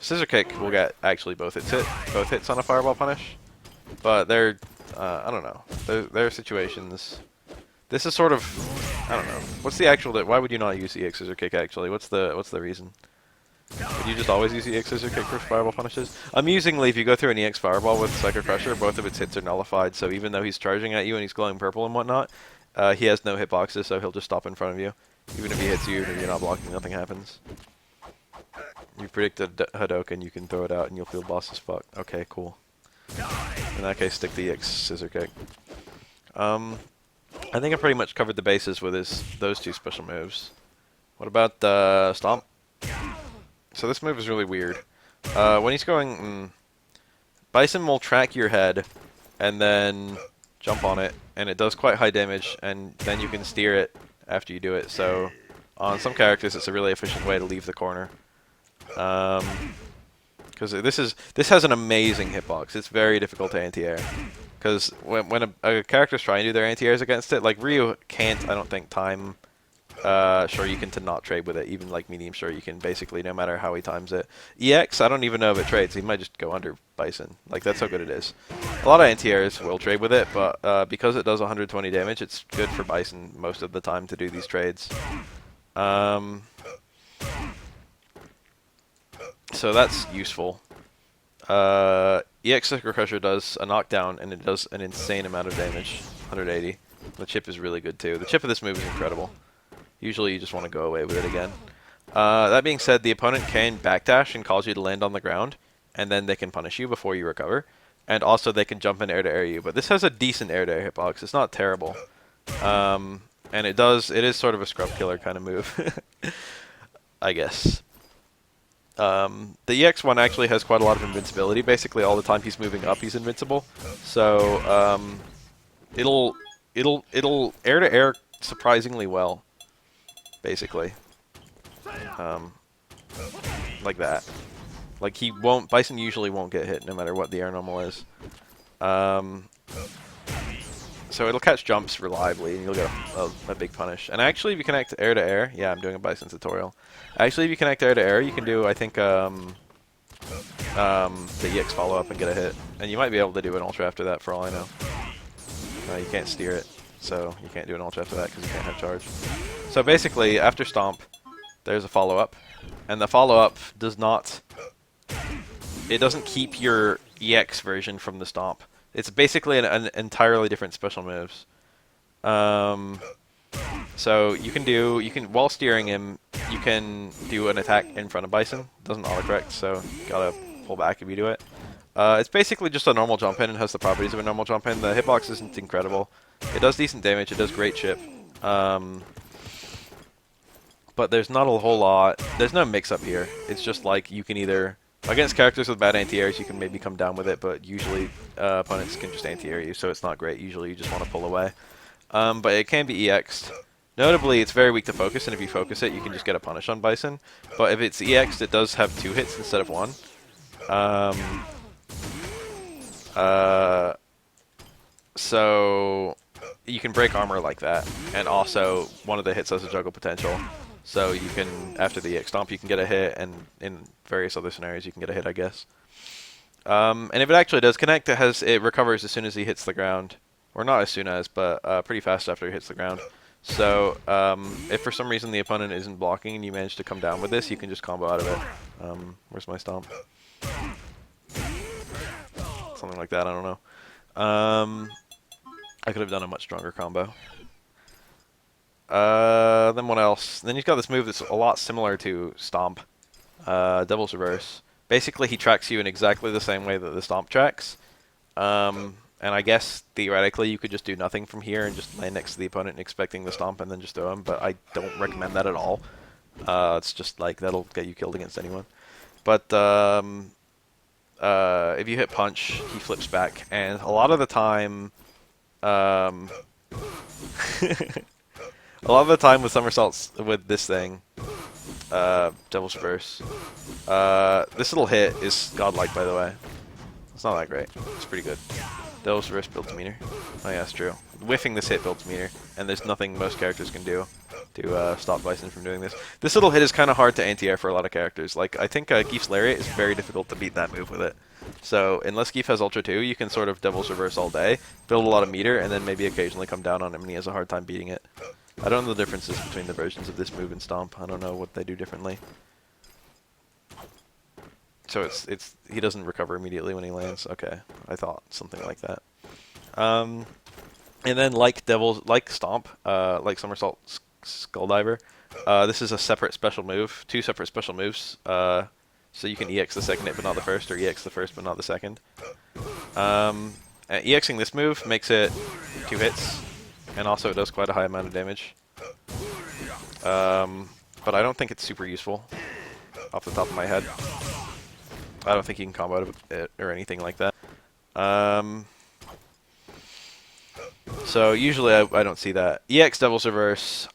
Scissor Kick, we'll get actually both hits on a fireball punish. But they're I don't know. There are situations. This is sort of, I don't know. What's the actual? Why would you not use EX Scissor Kick actually? What's the reason? Would you just always use EX Scissor Kick for fireball punishes? Amusingly, if you go through an EX Fireball with Psycho Crusher, both of its hits are nullified. So even though he's charging at you and he's glowing purple and whatnot, he has no hitboxes, so he'll just stop in front of you. Even if he hits you and you're not blocking, nothing happens. You predict a Hadoken, you can throw it out and you'll feel boss as fuck. Okay, cool. In that case, stick the EX Scissor Kick. I think I pretty much covered the bases with those two special moves. What about the Stomp? So this move is really weird. When he's going, Bison will track your head and then jump on it, and it does quite high damage, and then you can steer it after you do it. So on some characters, it's a really efficient way to leave the corner. Because this has an amazing hitbox. It's very difficult to anti-air. Because when a character's trying to do their anti-airs against it, like Ryu can't, I don't think, time Shoryuken to not trade with it. Even like medium Shoryuken, basically, no matter how he times it. EX, I don't even know if it trades. He might just go under Bison. Like, that's how good it is. A lot of anti-airs will trade with it, but because it does 120 damage, it's good for Bison most of the time to do these trades. So that's useful. EX Psycho Crusher does a knockdown, and it does an insane amount of damage, 180. The chip is really good too. The chip of this move is incredible. Usually you just want to go away with it again. That being said, the opponent can backdash and cause you to land on the ground, and then they can punish you before you recover. And also they can jump in air to air you. But this has a decent air to air hitbox. It's not terrible. And it is sort of a scrub killer kind of move. I guess. The EX one actually has quite a lot of invincibility. Basically, all the time he's moving up, he's invincible. So it'll air to air surprisingly well. Basically, like that. Like Bison usually won't get hit no matter what the air normal is. So it'll catch jumps reliably, and you'll get a big punish. And actually, if you connect air to air, yeah, I'm doing a Bison tutorial. Actually, if you connect air to air, you can do, I think, the EX follow up and get a hit. And you might be able to do an ultra after that, for all I know. You can't steer it, so you can't do an ultra after that because you can't have charge. So basically, after stomp, there's a follow up, and the follow up does not. It doesn't keep your EX version from the stomp. It's basically an entirely different special moves. So you can while steering him, you can do an attack in front of Bison. Doesn't autocorrect, so you gotta pull back if you do it. It's basically just a normal jump in and has the properties of a normal jump in. The hitbox isn't incredible. It does decent damage. It does great chip. But there's not a whole lot. There's no mix-up here. It's just like you can either... Against characters with bad anti-airs, you can maybe come down with it, but usually opponents can just anti-air you, so it's not great. Usually you just want to pull away. But it can be EX'd. Notably, it's very weak to focus, and if you focus it, you can just get a punish on Bison. But if it's EX'd, it does have 2 hits instead of 1. So you can break armor like that, and also one of the hits has a juggle potential. So you can, after the EX stomp, you can get a hit, and in various other scenarios, you can get a hit, I guess. And if it actually does connect, it recovers as soon as he hits the ground, or not as soon as, but pretty fast after he hits the ground. So if for some reason the opponent isn't blocking and you manage to come down with this, you can just combo out of it. Where's my stomp? Something like that, I don't know. I could have done a much stronger combo. Then what else? Then he's got this move that's a lot similar to Stomp. Devil's Reverse. Basically, he tracks you in exactly the same way that the Stomp tracks. And I guess, theoretically, you could just do nothing from here and just land next to the opponent expecting the Stomp and then just throw him, but I don't recommend that at all. It's just like, that'll get you killed against anyone. But, if you hit punch, he flips back, and a lot of the time, a lot of the time with somersaults with this thing, Devil's Reverse, this little hit is godlike, by the way. It's not that great. It's pretty good. Devil's Reverse builds meter. Oh yeah, that's true. Whiffing this hit builds meter, and there's nothing most characters can do to stop Bison from doing this. This little hit is kind of hard to anti-air for a lot of characters. Like, I think Geef's Lariat is very difficult to beat that move with it. So, unless Geef has Ultra 2, you can sort of Devil's Reverse all day, build a lot of meter, and then maybe occasionally come down on him and he has a hard time beating it. I don't know the differences between the versions of this move and Stomp. I don't know what they do differently. So he doesn't recover immediately when he lands. Okay, I thought something like that. And then like Stomp, like Somersault Skulldiver, this is a separate special move, 2 separate special moves. So you can EX the second hit but not the first, or EX the first but not the second. EXing this move makes it 2 hits, and also it does quite a high amount of damage. But I don't think it's super useful, off the top of my head. I don't think you can combo it or anything like that. So usually I don't see that. EX Devil's Reverse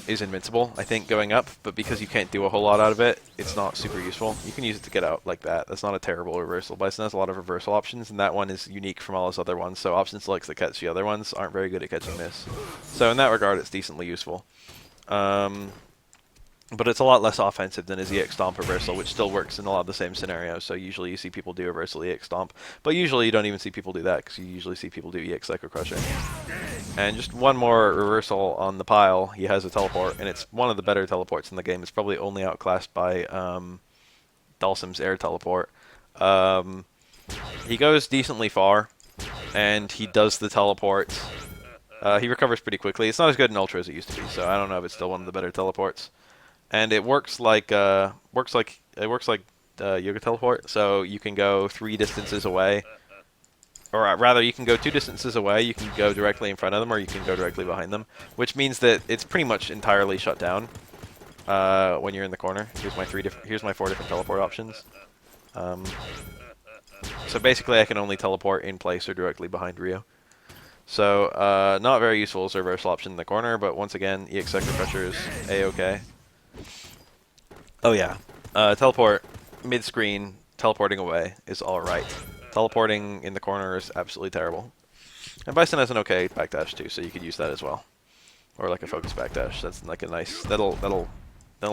is invincible, I think, going up, but because you can't do a whole lot out of it, it's not super useful. You can use it to get out like that. That's not a terrible reversal. Bison has a lot of reversal options, and that one is unique from all his other ones, so option selects that catch the other ones aren't very good at catching this. So in that regard, it's decently useful. But it's a lot less offensive than his EX Stomp reversal, which still works in a lot of the same scenarios. So usually you see people do reversal EX Stomp, but usually you don't even see people do that, because you usually see people do EX Psycho Crusher. And just one more reversal on the pile, he has a teleport, and it's one of the better teleports in the game. It's probably only outclassed by Dalsim's air teleport. He goes decently far, and he does the teleport. He recovers pretty quickly. It's not as good in Ultra as it used to be, so I don't know if it's still one of the better teleports. And it works like Yoga Teleport, so you can go 3 distances away, or rather, you can go 2 distances away. You can go directly in front of them, or you can go directly behind them, which means that it's pretty much entirely shut down when you're in the corner. Here's my 4 different teleport options. So basically, I can only teleport in place or directly behind Rio. So not very useful as a reversal option in the corner, but once again, EX Psycho Crusher is A-okay. Oh yeah, teleport mid-screen, teleporting away is alright. Teleporting in the corner is absolutely terrible. And Bison has an okay backdash too, so you could use that as well. Or like a focus backdash. That's like a nice, that'll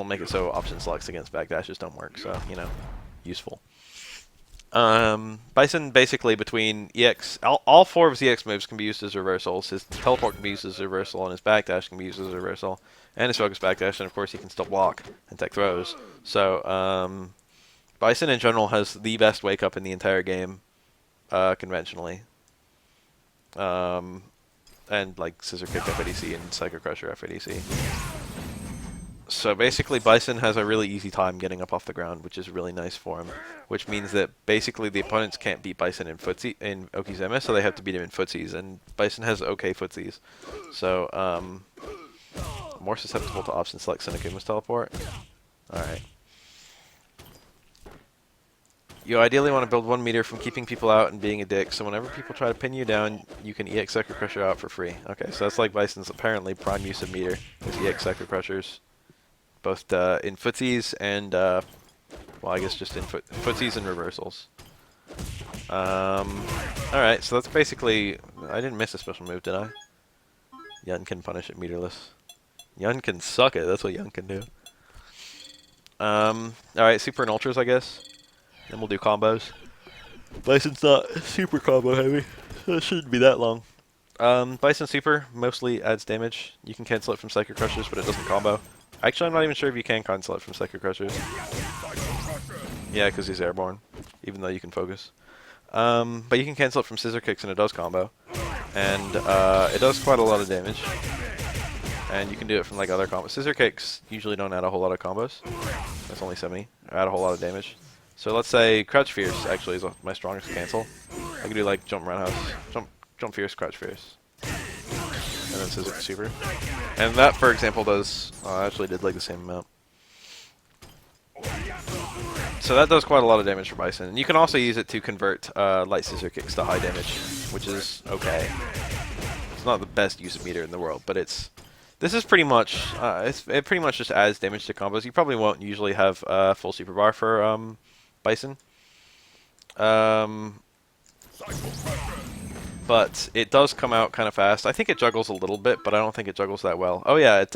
make it so option selects against backdashes don't work, so, you know, useful. Bison basically between EX, all 4 of his EX moves can be used as reversals. His teleport can be used as a reversal, and his backdash can be used as a reversal. And his focus backdash, and of course he can still block and tech throws. So, Bison in general has the best wake up in the entire game, conventionally. And like Scissor Kick FADC and Psycho Crusher FADC. So basically Bison has a really easy time getting up off the ground, which is really nice for him. Which means that basically the opponents can't beat Bison in Okizeme, so they have to beat him in footsies, and Bison has okay footsies. So, more susceptible to option select Seneguma's teleport. Alright. You ideally want to build 1 meter from keeping people out and being a dick, so whenever people try to pin you down, you can EX Psycho Crusher out for free. Okay, so that's like Bison's apparently prime use of meter, is EX Psycho Crushers. Both in footsies and, well, I guess just in footsies and reversals. Alright, so that's basically, I didn't miss a special move, did I? Yun can punish it meterless. Yun can suck it, that's what Yun can do. Alright, super and ultras, I guess. Then we'll do combos. Bison's not super combo heavy, so it shouldn't be that long. Bison super mostly adds damage. You can cancel it from Psycho Crushers, but it doesn't combo. Actually, I'm not even sure if you can cancel it from Psycho Crushers. Yeah, because he's airborne, even though you can focus. But you can cancel it from Scissor Kicks, and it does combo. And it does quite a lot of damage. And you can do it from like other combos. Scissor Kicks usually don't add a whole lot of combos. That's only 70. Add a whole lot of damage. So let's say Crouch Fierce actually is my strongest cancel. I can do like Jump Roundhouse, Jump Fierce, Crouch Fierce, and then Scissor Super. And that, for example, does actually did like the same amount. So that does quite a lot of damage for Bison. And you can also use it to convert light Scissor Kicks to high damage, which is okay. It's not the best use of meter in the world, but this is pretty much it pretty much just adds damage to combos. You probably won't usually have full super bar for Bison. But it does come out kind of fast. I think it juggles a little bit, but I don't think it juggles that well. Oh yeah, it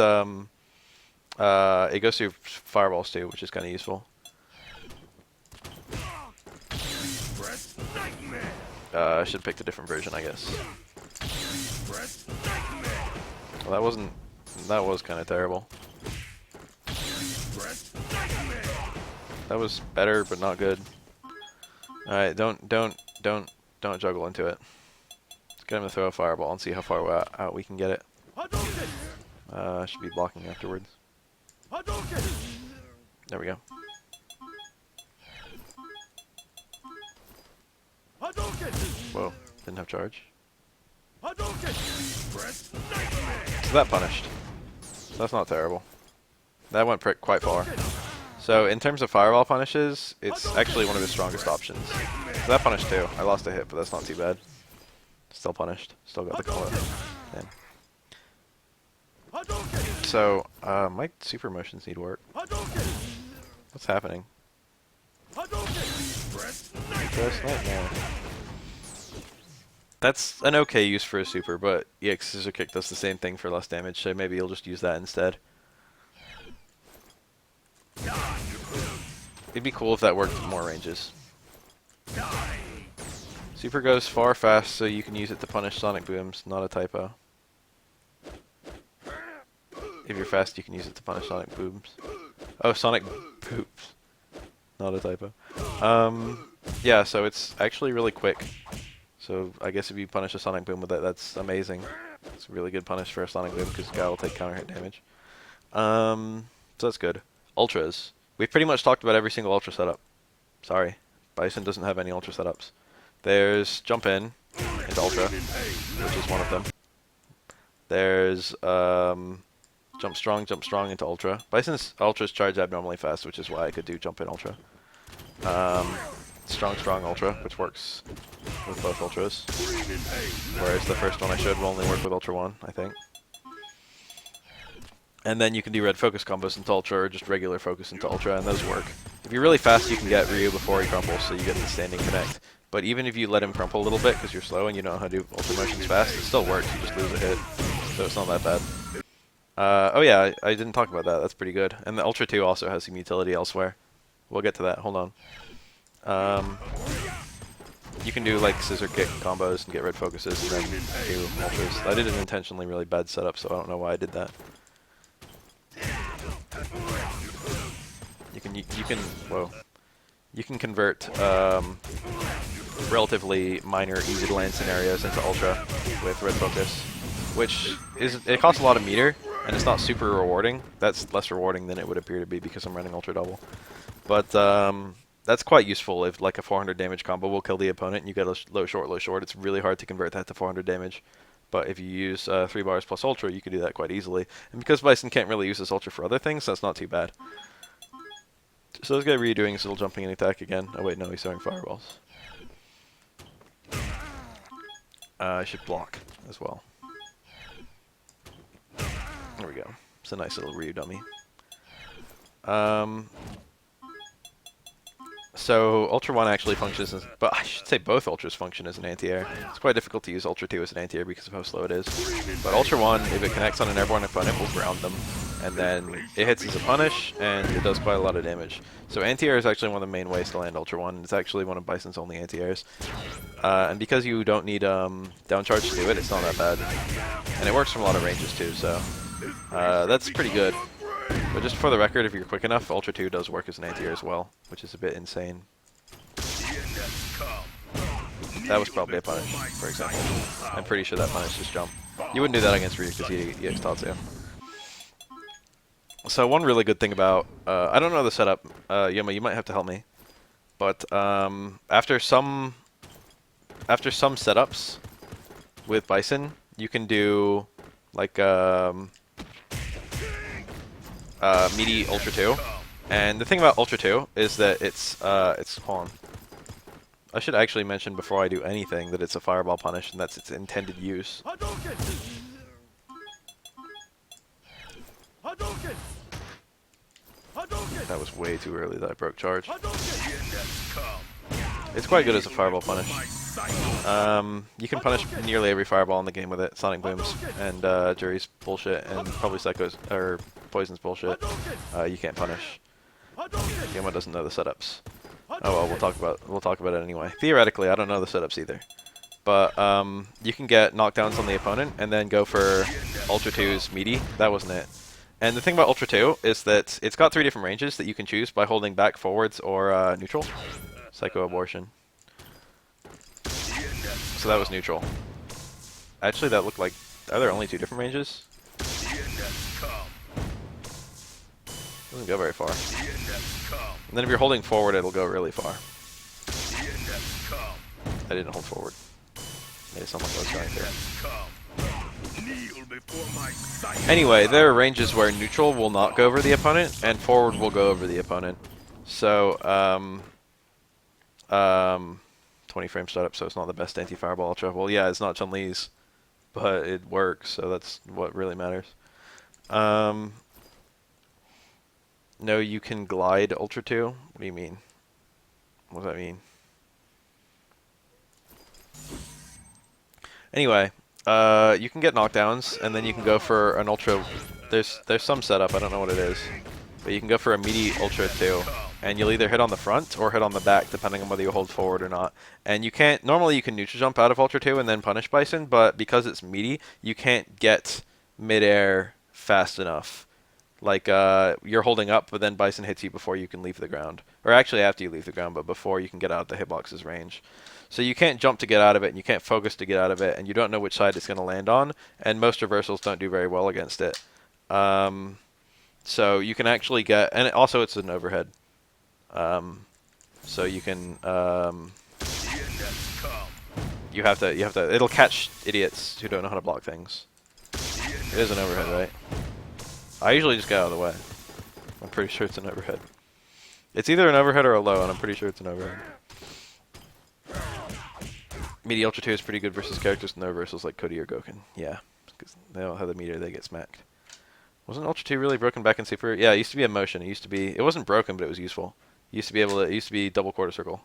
goes through fireballs too, which is kind of useful. I should have picked a different version, I guess. Well, that was kind of terrible. That was better, but not good. Alright, don't juggle into it. Let's get him to throw a fireball and see how far out we can get it. Should be blocking afterwards. There we go. Whoa, didn't have charge. So that punished. That's not terrible. That went quite far. So in terms of fireball punishes, it's actually one of his strongest options. So that punished too. I lost a hit, but that's not too bad. Still punished. Still got the color. So my super motions need work. What's happening? Nightmare. That's an okay use for a super, but EX Scissor Kick does the same thing for less damage, so maybe you'll just use that instead. It'd be cool if that worked in more ranges. Super goes far fast, so you can use it to punish Sonic Booms, not a typo. If you're fast, you can use it to punish Sonic Booms. Oh, Sonic Booms. Not a typo. Yeah, so it's actually really quick. So I guess if you punish a Sonic Boom with it, that's amazing. It's a really good punish for a Sonic Boom because the guy will take counter hit damage. So that's good. Ultras. We've pretty much talked about every single Ultra setup. Sorry. Bison doesn't have any Ultra setups. There's Jump In into Ultra, which is one of them. There's Jump Strong into Ultra. Bison's Ultras charge abnormally fast, which is why I could do Jump In Ultra. Strong Ultra, which works with both Ultras. Whereas the first one I showed will only work with Ultra 1, I think. And then you can do red focus combos into Ultra or just regular focus into Ultra, and those work. If you're really fast, you can get Ryu before he crumbles, so you get the standing connect. But even if you let him crumple a little bit because you're slow and you don't know how to do ultra motions fast, it still works. You just lose a hit, so it's not that bad. Oh yeah, I didn't talk about that. That's pretty good. And the Ultra 2 also has some utility elsewhere. We'll get to that. Hold on. You can do like scissor kick combos and get red focuses and then do ultras. I did an intentionally really bad setup, so I don't know why I did that. You can convert relatively minor easy to land scenarios into ultra with red focus, which it costs a lot of meter and it's not super rewarding. That's less rewarding than it would appear to be because I'm running ultra double. But that's quite useful if like a 400 damage combo will kill the opponent and you get a low short. It's really hard to convert that to 400 damage. But if you use 3 bars plus ultra, you can do that quite easily. And because Bison can't really use this ultra for other things, that's not too bad. So this guy redoing his little jumping and attack again. Oh wait, no, he's throwing fireballs. I should block as well. There we go. It's a nice little Ryu dummy. So Ultra 1 actually functions as, but I should say both Ultras function as an anti-air. It's quite difficult to use Ultra 2 as an anti-air because of how slow it is. But Ultra 1, if it connects on an airborne opponent, will ground them. And then it hits as a punish, and it does quite a lot of damage. So anti-air is actually one of the main ways to land Ultra 1. It's actually one of Bison's only anti-airs. And because you don't need downcharge to do it, it's not that bad. And it works from a lot of ranges too, so that's pretty good. But just for the record, if you're quick enough, Ultra 2 does work as an anti-air as well, which is a bit insane. That was probably a punish, for example. I'm pretty sure that punish is jump. You wouldn't do that against Ryu because he EX-Tatsu. So one really good thing about, I don't know the setup, Yoma, you might have to help me. But after some setups with Bison, you can do like meaty Ultra 2. And the thing about Ultra 2 is that it's hold on. I should actually mention before I do anything that it's a fireball punish and that's its intended use. That was way too early that I broke charge. It's quite good as a fireball punish. You can punish nearly every fireball in the game with it. Sonic Booms and Jury's bullshit and probably Psycho's or Poison's bullshit. You can't punish. Yoma doesn't know the setups. Oh well, we'll talk about it anyway. Theoretically, I don't know the setups either. But you can get knockdowns on the opponent and then go for Ultra 2's meaty. That wasn't it. And the thing about Ultra 2 is that it's got 3 different ranges that you can choose by holding back, forwards, or neutral. Psycho Abortion. So that was neutral. Actually, that looked like... Are there only 2 different ranges? Doesn't go very far. And then if you're holding forward, it'll go really far. I didn't hold forward. Made it sound like I was going to. Anyway, there are ranges where neutral will not go over the opponent, and forward will go over the opponent. So, 20 frame startup, so it's not the best anti-fireball ultra. Well, yeah, it's not Chun-Li's, but it works, so that's what really matters. No, you can glide Ultra 2? What do you mean? What does that mean? Anyway, you can get knockdowns, and then you can go for an Ultra... There's some setup, I don't know what it is. But you can go for a meaty Ultra 2, and you'll either hit on the front or hit on the back, depending on whether you hold forward or not. And you can't... Normally you can neutral jump out of Ultra 2 and then punish Bison, but because it's meaty, you can't get mid-air fast enough. Like, you're holding up, but then Bison hits you before you can leave the ground. Or actually after you leave the ground, but before you can get out of the hitbox's range. So you can't jump to get out of it, and you can't focus to get out of it, and you don't know which side it's going to land on, and most reversals don't do very well against it. So you can actually get... And also it's an overhead. So you can... You have to... It'll catch idiots who don't know how to block things. It is an overhead, right? I usually just get out of the way. I'm pretty sure it's an overhead. It's either an overhead or a low, and I'm pretty sure it's an overhead. Meaty Ultra 2 is pretty good versus characters with no reversals like Cody or Goken. Yeah, because they don't have the meter, they get smacked. Wasn't Ultra 2 really broken back in Super? Yeah, it used to be a motion. It used to be... It wasn't broken, but it was useful. It used to be double quarter circle.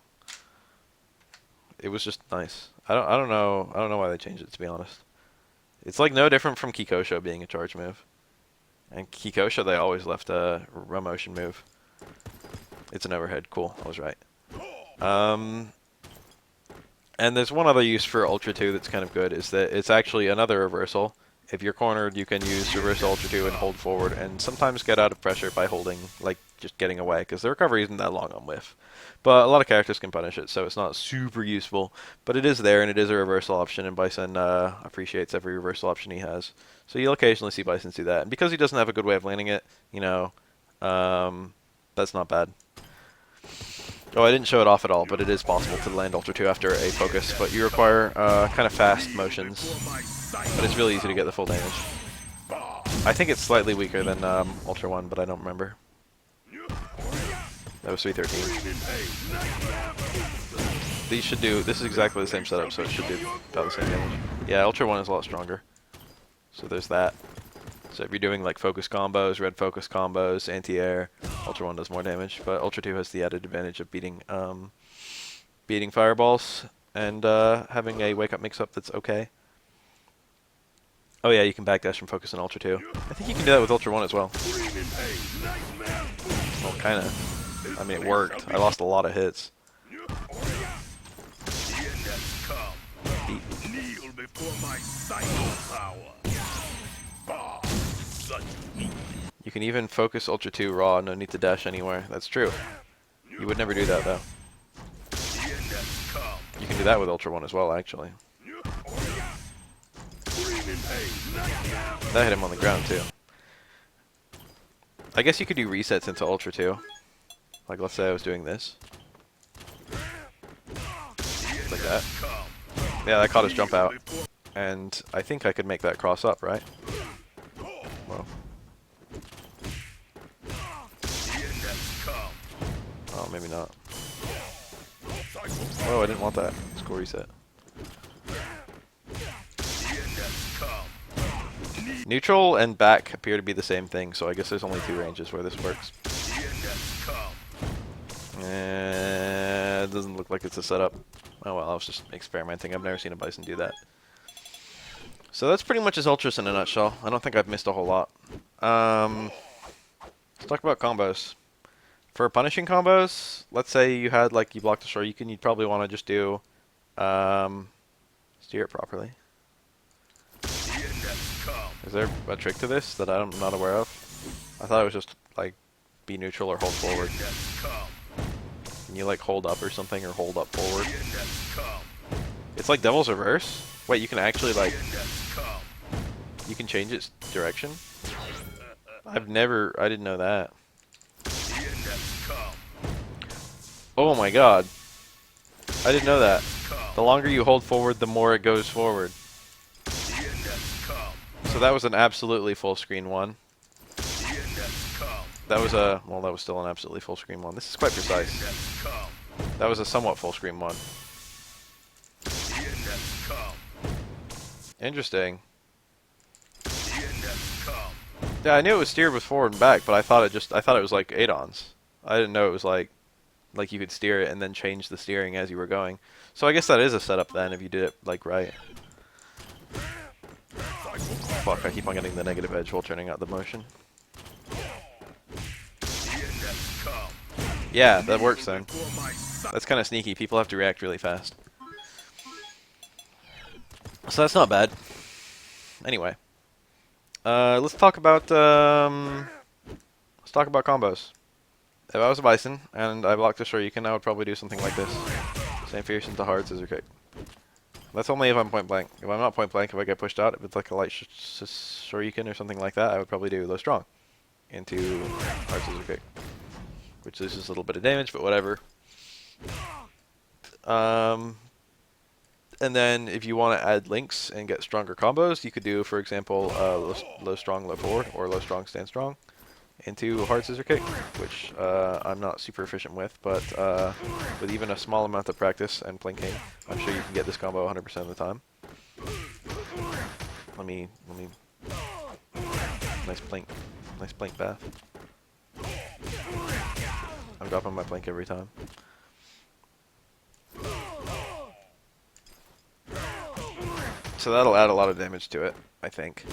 it was just nice. I don't know why they changed it, to be honest. It's like no different from Kikosho being a charge move. And Kikosho, they always left a motion move. It's an overhead. Cool, I was right. And there's one other use for Ultra 2 that's kind of good, is that it's actually another reversal. If you're cornered, you can use reverse Ultra 2 and hold forward, and sometimes get out of pressure by holding, like, just getting away, because the recovery isn't that long on whiff. But a lot of characters can punish it, so it's not super useful. But it is there, and it is a reversal option, and Bison appreciates every reversal option he has. So you'll occasionally see Bison do that. And because he doesn't have a good way of landing it, you know, that's not bad. Oh, I didn't show it off at all, but it is possible to land Ultra 2 after a focus, but you require kind of fast motions. But it's really easy to get the full damage. I think it's slightly weaker than Ultra 1, but I don't remember. That was 313. These should do, this is exactly the same setup, so it should do about the same damage. Yeah, Ultra 1 is a lot stronger. So there's that. So if you're doing like focus combos, red focus combos, anti-air, Ultra 1 does more damage, but Ultra 2 has the added advantage of beating fireballs and having a wake up mix-up that's okay. Oh yeah, you can backdash from focus on Ultra 2. I think you can do that with Ultra 1 as well. Well, kinda. I mean, it worked. I lost a lot of hits. You can even focus Ultra 2 raw, no need to dash anywhere. That's true. You would never do that though. You can do that with Ultra 1 as well, actually. That hit him on the ground too. I guess you could do resets into Ultra 2. Like, let's say I was doing this. Like that. Yeah, that caught his jump out. And I think I could make that cross up, right? Whoa. Oh, maybe not. Oh, I didn't want that. Score reset. Neutral and back appear to be the same thing, so I guess there's only two ranges where this works. It doesn't look like it's a setup. Oh well, I was just experimenting. I've never seen a Bison do that. So that's pretty much his Ultras in a nutshell. I don't think I've missed a whole lot. Let's talk about combos. For punishing combos, let's say you had, like, you blocked the shore, you'd probably want to just do, steer it properly. Is there a trick to this that I'm not aware of? I thought it was just, like, be neutral or hold forward. Can you, like, hold up or something, or hold up forward? It's like Devil's Reverse? Wait, you can actually, like, you can change its direction? I didn't know that. Oh my god. I didn't know that. The longer you hold forward, the more it goes forward. So that was an absolutely full screen one. That was well, that was still an absolutely full screen one. This is quite precise. That was a somewhat full screen one. Interesting. Yeah, I knew it was steered with forward and back, but I thought it was like 8-ons. I didn't know it was like you could steer it and then change the steering as you were going. So I guess that is a setup then if you did it like right. Fuck, I keep on getting the negative edge while turning out the motion. Yeah, that works then. That's kind of sneaky. People have to react really fast. So that's not bad. Anyway, let's talk about combos. If I was a Bison and I blocked a Shoryuken, I would probably do something like this. Same Fierce into hard scissor kick. That's only if I'm point blank. If I'm not point blank, if I get pushed out, if it's like a light Shoryuken or something like that, I would probably do low strong into hard scissor kick, which loses a little bit of damage, but whatever. And then if you want to add links and get stronger combos, you could do, for example, low strong, low forward, or low strong, stand strong into hard scissor kick, which I'm not super efficient with, but with even a small amount of practice and plinking, I'm sure you can get this combo 100% of the time. Let me, nice plink Bath. I'm dropping my plink every time. So that'll add a lot of damage to it, I think.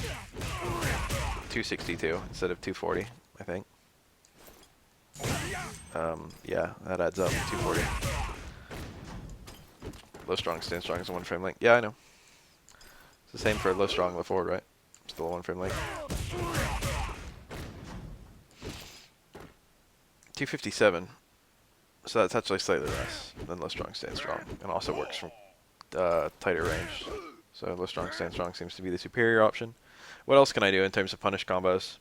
262 instead of 240, I think. Yeah, that adds up. 240. Low strong, stand strong is a 1 frame length. Yeah, I know. It's the same for low strong, low forward, right? Still a 1 frame length. 257. So that's actually slightly less than low strong, stand strong, and also works from tighter range. So low strong, stand strong seems to be the superior option. What else can I do in terms of punish combos?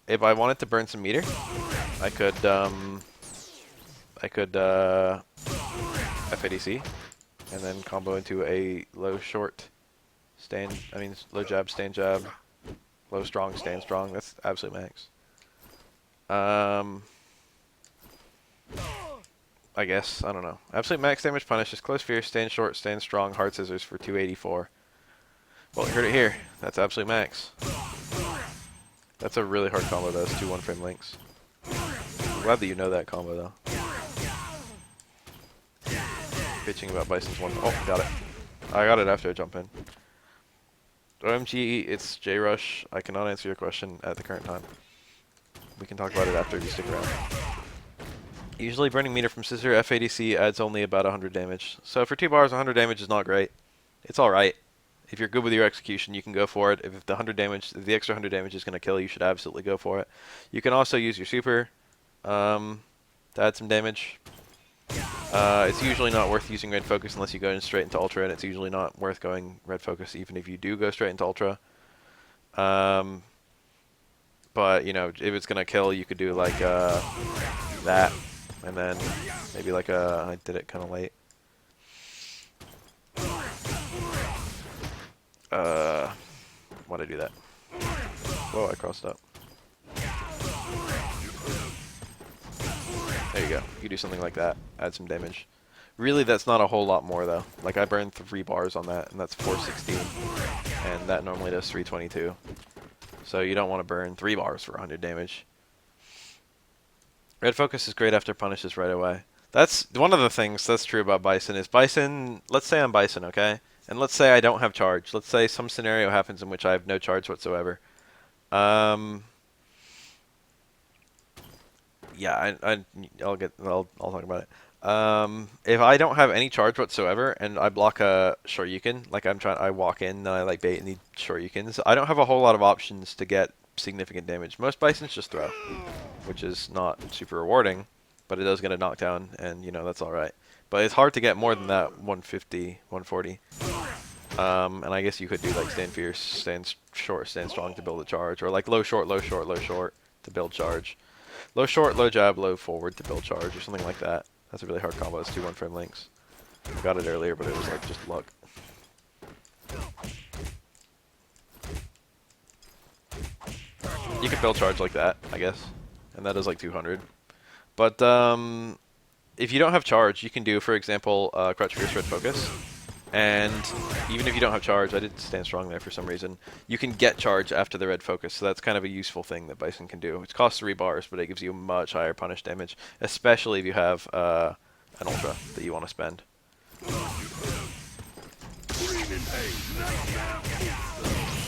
If I wanted to burn some meter, I could FADC and then combo into a low short stand. I mean low jab, stand jab, low strong, stand strong. That's absolute max. I guess, I don't know. Absolute max damage punish is close fierce, stand short, stand strong, hard scissors for 284. Well, you heard it here. That's absolute max. That's a really hard combo, those 2 1 frame links. I'm glad that you know that combo, though. Bitching about Bison's one. Oh, got it. I got it after I jump in. OMG, it's J-Rush. I cannot answer your question at the current time. We can talk about it after if you stick around. Usually burning meter from Scissor FADC adds only about 100 damage. So for 2 bars, 100 damage is not great. It's alright. If you're good with your execution, you can go for it. If the extra 100 damage is going to kill, you should absolutely go for it. You can also use your super to add some damage. It's usually not worth using red focus unless you go straight into ultra, and it's usually not worth going red focus even if you do go straight into ultra. But you know, if it's going to kill, you could do like that. And then maybe like I did it kind of late. Why'd I do that? Whoa, I crossed up. There you go. You do something like that. Add some damage. Really, that's not a whole lot more though. Like I burned 3 bars on that, and that's 416. And that normally does 322. So you don't want to burn 3 bars for 100 damage. Red focus is great after punishes right away. That's one of the things that's true about Bison is Bison, let's say I'm Bison, okay? And let's say I don't have charge. Let's say some scenario happens in which I have no charge whatsoever. Yeah, I'll talk about it. If I don't have any charge whatsoever and I block a Shoryuken, like I walk in and I like bait and need Shoryukens, I don't have a whole lot of options to get significant damage. Most Bisons just throw, which is not super rewarding, but it does get a knockdown, and you know that's all right. But it's hard to get more than that 150, 140. And I guess you could do like stand fierce, stand short, stand strong to build a charge, or like low short, low short, low short to build charge. Low short, low jab, low forward to build charge, or something like that. That's a really hard combo. It's 2 1 frame links. I got it earlier, but it was like just luck. You could build charge like that, I guess, and that is like 200. But if you don't have charge, you can do, for example, crouch fierce red focus. And even if you don't have charge, I did stand strong there for some reason, you can get charge after the red focus. So that's kind of a useful thing that Bison can do. It costs 3 bars, but it gives you much higher punish damage, especially if you have an ultra that you want to spend.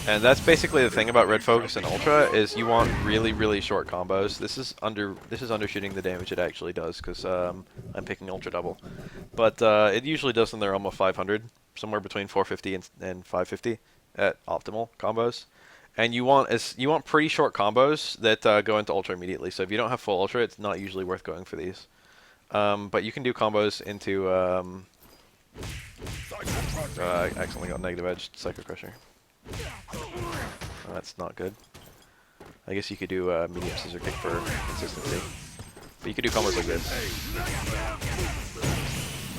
And that's basically the thing about red focus and ultra is you want really, really short combos. This is undershooting the damage it actually does because I'm picking ultra double, but it usually does in the realm of 500, somewhere between 450 and 550 at optimal combos. And you want pretty short combos that go into ultra immediately. So if you don't have full ultra, it's not usually worth going for these. But you can do combos into I accidentally got negative edge Psycho Crusher. That's not good. I guess you could do medium scissor kick for consistency. But you could do combos like this.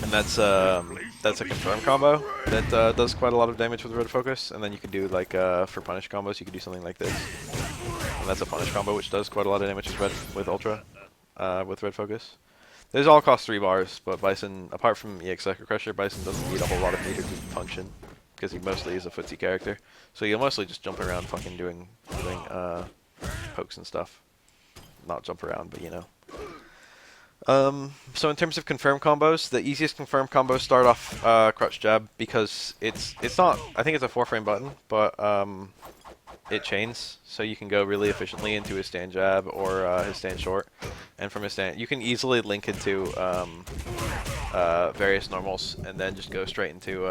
And that's a confirm combo that does quite a lot of damage with red focus. And then you could do like for punish combos, you could do something like this. And that's a punish combo which does quite a lot of damage with ultra with red focus. Those all cost 3 bars, but Bison, apart from EX Psycho Crusher, Bison doesn't need a whole lot of meter to function. Because he mostly is a footsie character. So you'll mostly just jump around fucking doing pokes and stuff. Not jump around, but you know. So in terms of confirm combos, the easiest confirm combos start off crouch jab because it's not. I think it's a 4-frame button, but it chains, so you can go really efficiently into his stand jab or his stand short, and from his stand you can easily link it to various normals and then just go straight into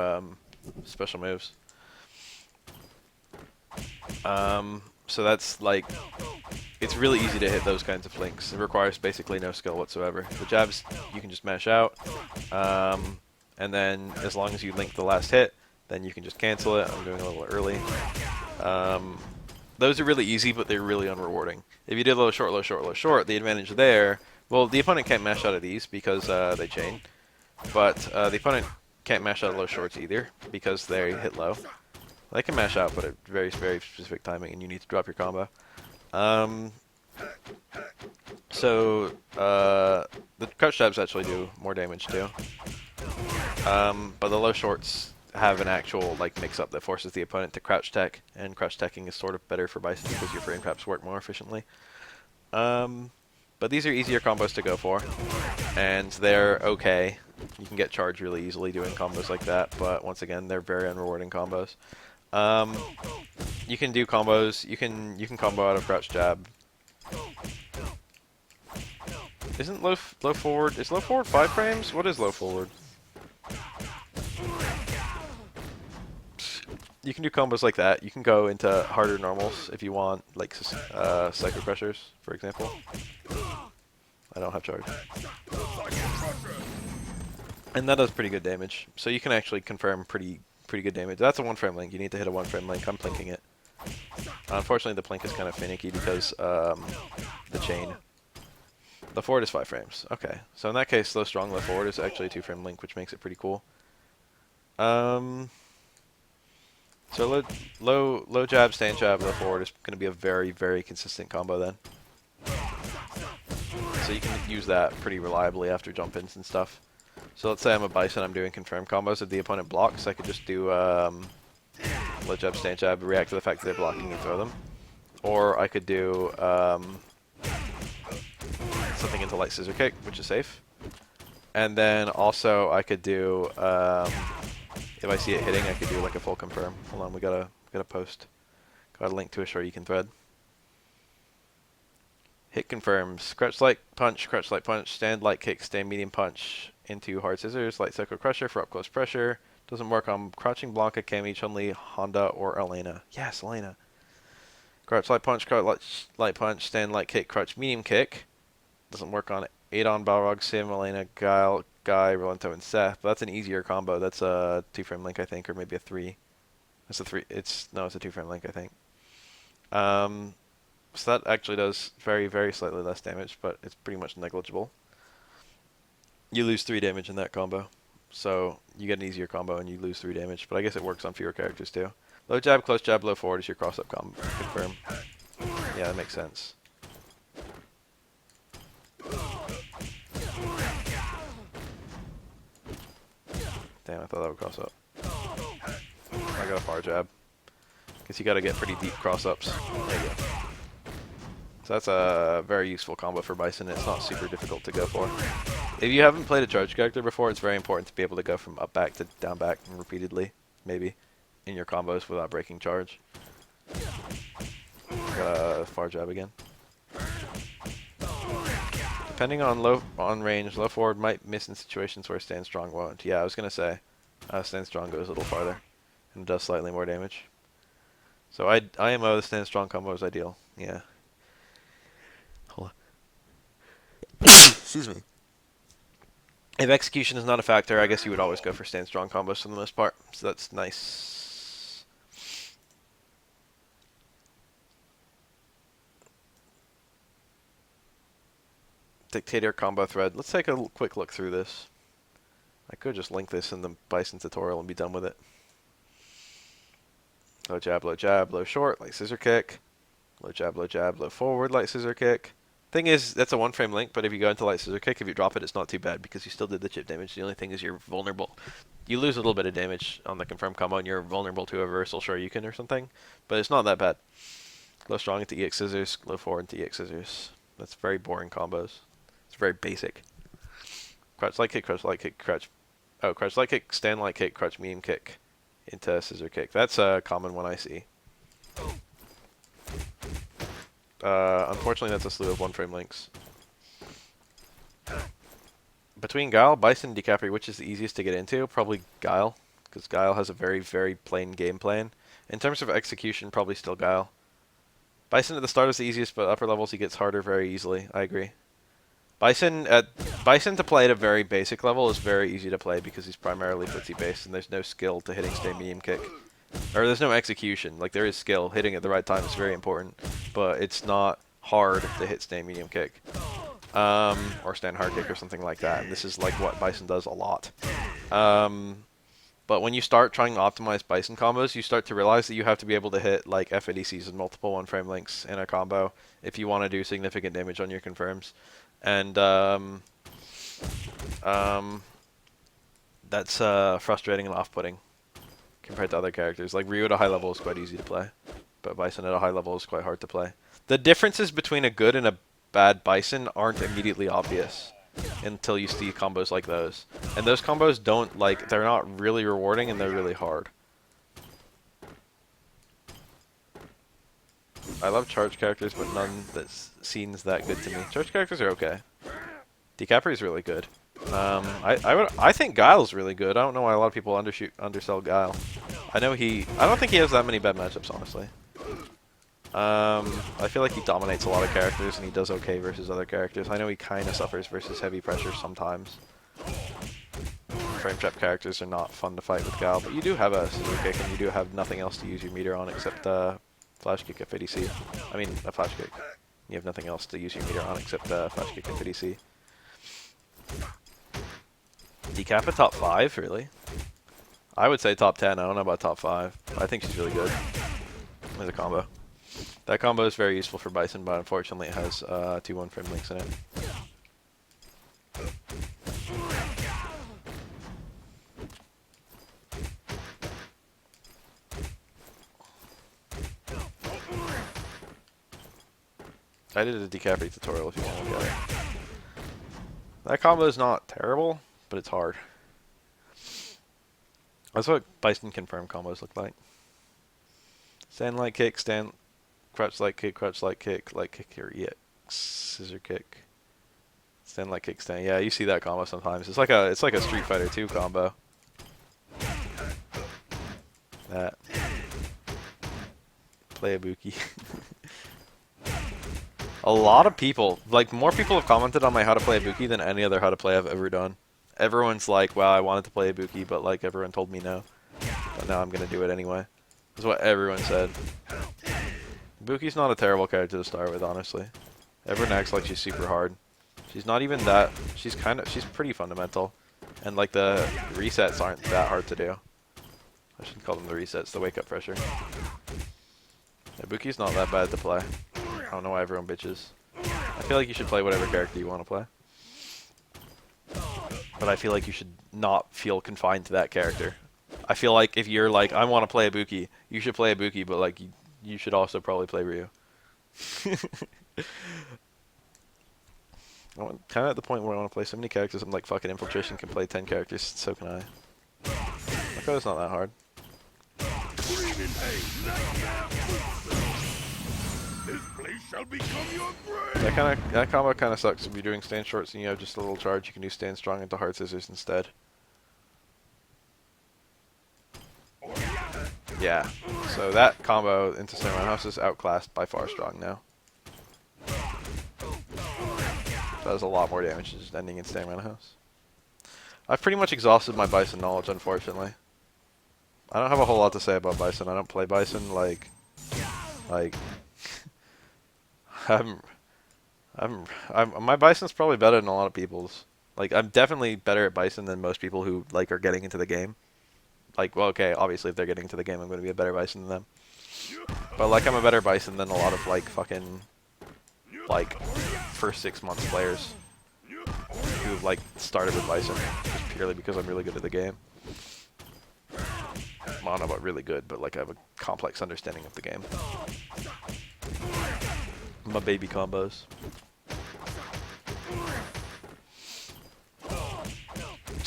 special moves. So that's like, it's really easy to hit those kinds of links. It requires basically no skill whatsoever. The jabs you can just mash out, and then as long as you link the last hit, then you can just cancel it. I'm doing a little early. Those are really easy, but they're really unrewarding. If you did low, short, low, short, low, short, the advantage there, well, the opponent can't mash out of these because they chain, but the opponent can't mash out of low shorts either because they hit low. They can mash out, but at very, very specific timing, and you need to drop your combo. The crouch jabs actually do more damage too. But the low shorts have an actual like mix-up that forces the opponent to crouch tech, and crouch teching is sort of better for Bison because your frame traps work more efficiently. But these are easier combos to go for, and they're okay. You can get charged really easily doing combos like that, but once again, they're very unrewarding combos. You can do combos. You can combo out of crouch jab. Isn't low forward? Is low forward 5 frames? What is low forward? You can do combos like that. You can go into harder normals if you want, like Psycho Crushers, for example. I don't have charge. And that does pretty good damage. So you can actually confirm pretty good damage. That's a 1-frame link. You need to hit a 1-frame link. I'm plinking it. Unfortunately, the plink is kind of finicky because the chain. The forward is 5 frames. Okay. So in that case, low strong, low forward is actually a 2-frame link, which makes it pretty cool. So low jab, stand jab, low forward is going to be a very, very consistent combo then. So you can use that pretty reliably after jump ins and stuff. So let's say I'm a Bison, I'm doing confirm combos. If the opponent blocks, I could just do low jab, stand jab, react to the fact that they're blocking and throw them. Or I could do something into light scissor kick, which is safe. And then also I could do, if I see it hitting, I could do like a full confirm. Hold on, we gotta post. Got a link to a Shoryuken thread. Hit confirms. Crouch light punch, stand light kick, stand medium punch into hard scissors, light Psycho Crusher for up close pressure. Doesn't work on crouching Blanca, Cammy, Chun-Li, Honda, or Elena. Yes, Elena. Crouch light punch, light punch, stand light kick, crouch medium kick. Doesn't work on Adon, Balrog, Sim, Elena, Guile, Guy, Rolento, and Seth. But that's an easier combo. That's a 2-frame link, I think, or maybe a 3. That's a 3. It's a 2-frame link, I think. So that actually does very, very slightly less damage, but it's pretty much negligible. You lose 3 damage in that combo. So you get an easier combo and you lose 3 damage, but I guess it works on fewer characters too. Low jab, close jab, low forward is your cross-up combo. Confirm. Yeah, that makes sense. Damn, I thought that would cross up. I got a far jab. Guess you gotta get pretty deep cross-ups. There you go. So that's a very useful combo for Bison. It's not super difficult to go for. If you haven't played a charge character before, it's very important to be able to go from up back to down back repeatedly, maybe, in your combos without breaking charge. Got a far jab again. Depending on range, low forward might miss in situations where stand strong won't. Yeah, I was gonna say, stand strong goes a little farther and does slightly more damage. So IMO the stand strong combo is ideal. Yeah. Hold on. Excuse me. If execution is not a factor, I guess you would always go for stand strong combos for the most part. So that's nice. Dictator combo thread. Let's take a quick look through this. I could just link this in the Bison tutorial and be done with it. Low jab, low short, light scissor kick. Low jab, low forward, light scissor kick. Thing is, that's a 1-frame link, but if you go into light scissor kick, if you drop it, it's not too bad because you still did the chip damage. The only thing is you're vulnerable. You lose a little bit of damage on the confirm combo and you're vulnerable to a reversal Shoryuken or something, but it's not that bad. Low strong into EX scissors, low forward into EX scissors. That's very boring combos. It's very basic. Crouch light kick, crouch light kick, crouch. Oh, crouch light kick, stand light kick, crouch medium kick into scissor kick. That's a common one I see. Unfortunately, that's a slew of one-frame links. Between Guile, Bison, and DiCaprio, which is the easiest to get into? Probably Guile, because Guile has a very, very plain game plan. In terms of execution, probably still Guile. Bison at the start is the easiest, but upper levels he gets harder very easily. I agree. Bison to play at a very basic level is very easy to play because he's primarily footsie based, and there's no skill to hitting stay medium kick. Or there's no execution. Like, there is skill. Hitting at the right time is very important, but it's not hard to hit stay medium kick. Or stand hard kick or something like that. And this is like what Bison does a lot. But when you start trying to optimize Bison combos, you start to realize that you have to be able to hit like FADCs and multiple one-frame links in a combo if you want to do significant damage on your confirms. And that's frustrating and off-putting compared to other characters. Like Ryu at a high level is quite easy to play, but Bison at a high level is quite hard to play. The differences between a good and a bad Bison aren't immediately obvious until you see combos like those. And those combos don't, like, they're not really rewarding and they're really hard. I love charge characters, but none that seems that good to me. Charge characters are okay. DiCaprio's really good. I think Guile's really good. I don't know why a lot of people undersell Guile. I don't think he has that many bad matchups, honestly. I feel like he dominates a lot of characters and he does okay versus other characters. I know he kind of suffers versus heavy pressure sometimes. Frame trap characters are not fun to fight with Guile, but you do have a scissor kick and you do have nothing else to use your meter on except flash kick FADC. I mean, a flash kick. You have nothing else to use your meter on except flash kick FADC. Decap at top 5, really? I would say top 10. I don't know about top 5. I think she's really good as a combo. That combo is very useful for Bison, but unfortunately it has 2 one-frame links in it. I did a DiCaprio tutorial if you want to look at it. That combo is not terrible, but it's hard. That's what Bison confirm combos look like. Stand light kick, stand crouch light kick, light kick or EX, scissor kick. Stand light kick, stand. Yeah, you see that combo sometimes. It's like a Street Fighter 2 combo. That. Play a Buki. A lot of people, like, more people have commented on my how to play Ibuki than any other how to play I've ever done. Everyone's like, wow, I wanted to play Ibuki, but, like, everyone told me no. But now I'm going to do it anyway. That's what everyone said. Ibuki's not a terrible character to start with, honestly. Everyone acts like she's super hard. She's not even that, she's pretty fundamental. And, like, the resets aren't that hard to do. I shouldn't call them the resets, the wake-up pressure. Ibuki's not that bad to play. I don't know why everyone bitches. I feel like you should play whatever character you want to play. But I feel like you should not feel confined to that character. I feel like if you're like, I want to play Ibuki, you should play Ibuki, but like, you should also probably play Ryu. I'm kind of at the point where I want to play so many characters, I'm like, fucking Infiltration can play 10 characters, so can I. I thought it's not that hard. That combo kind of sucks if you're doing stand shorts and you have just a little charge. You can do stand strong into hard scissors instead. Yeah, so that combo into stand roundhouse is outclassed by far strong now. Does a lot more damage just ending in stand roundhouse. I've pretty much exhausted my Bison knowledge, unfortunately. I don't have a whole lot to say about Bison. I don't play Bison like my Bison's probably better than a lot of people's. Like, I'm definitely better at Bison than most people who, like, are getting into the game. Like, well, okay, obviously if they're getting into the game, I'm going to be a better Bison than them. But, like, I'm a better Bison than a lot of, like, fucking, like, first 6 months players who, like, started with Bison just purely because I'm really good at the game. I don't know about really good, but, like, I have a complex understanding of the game. My baby combos.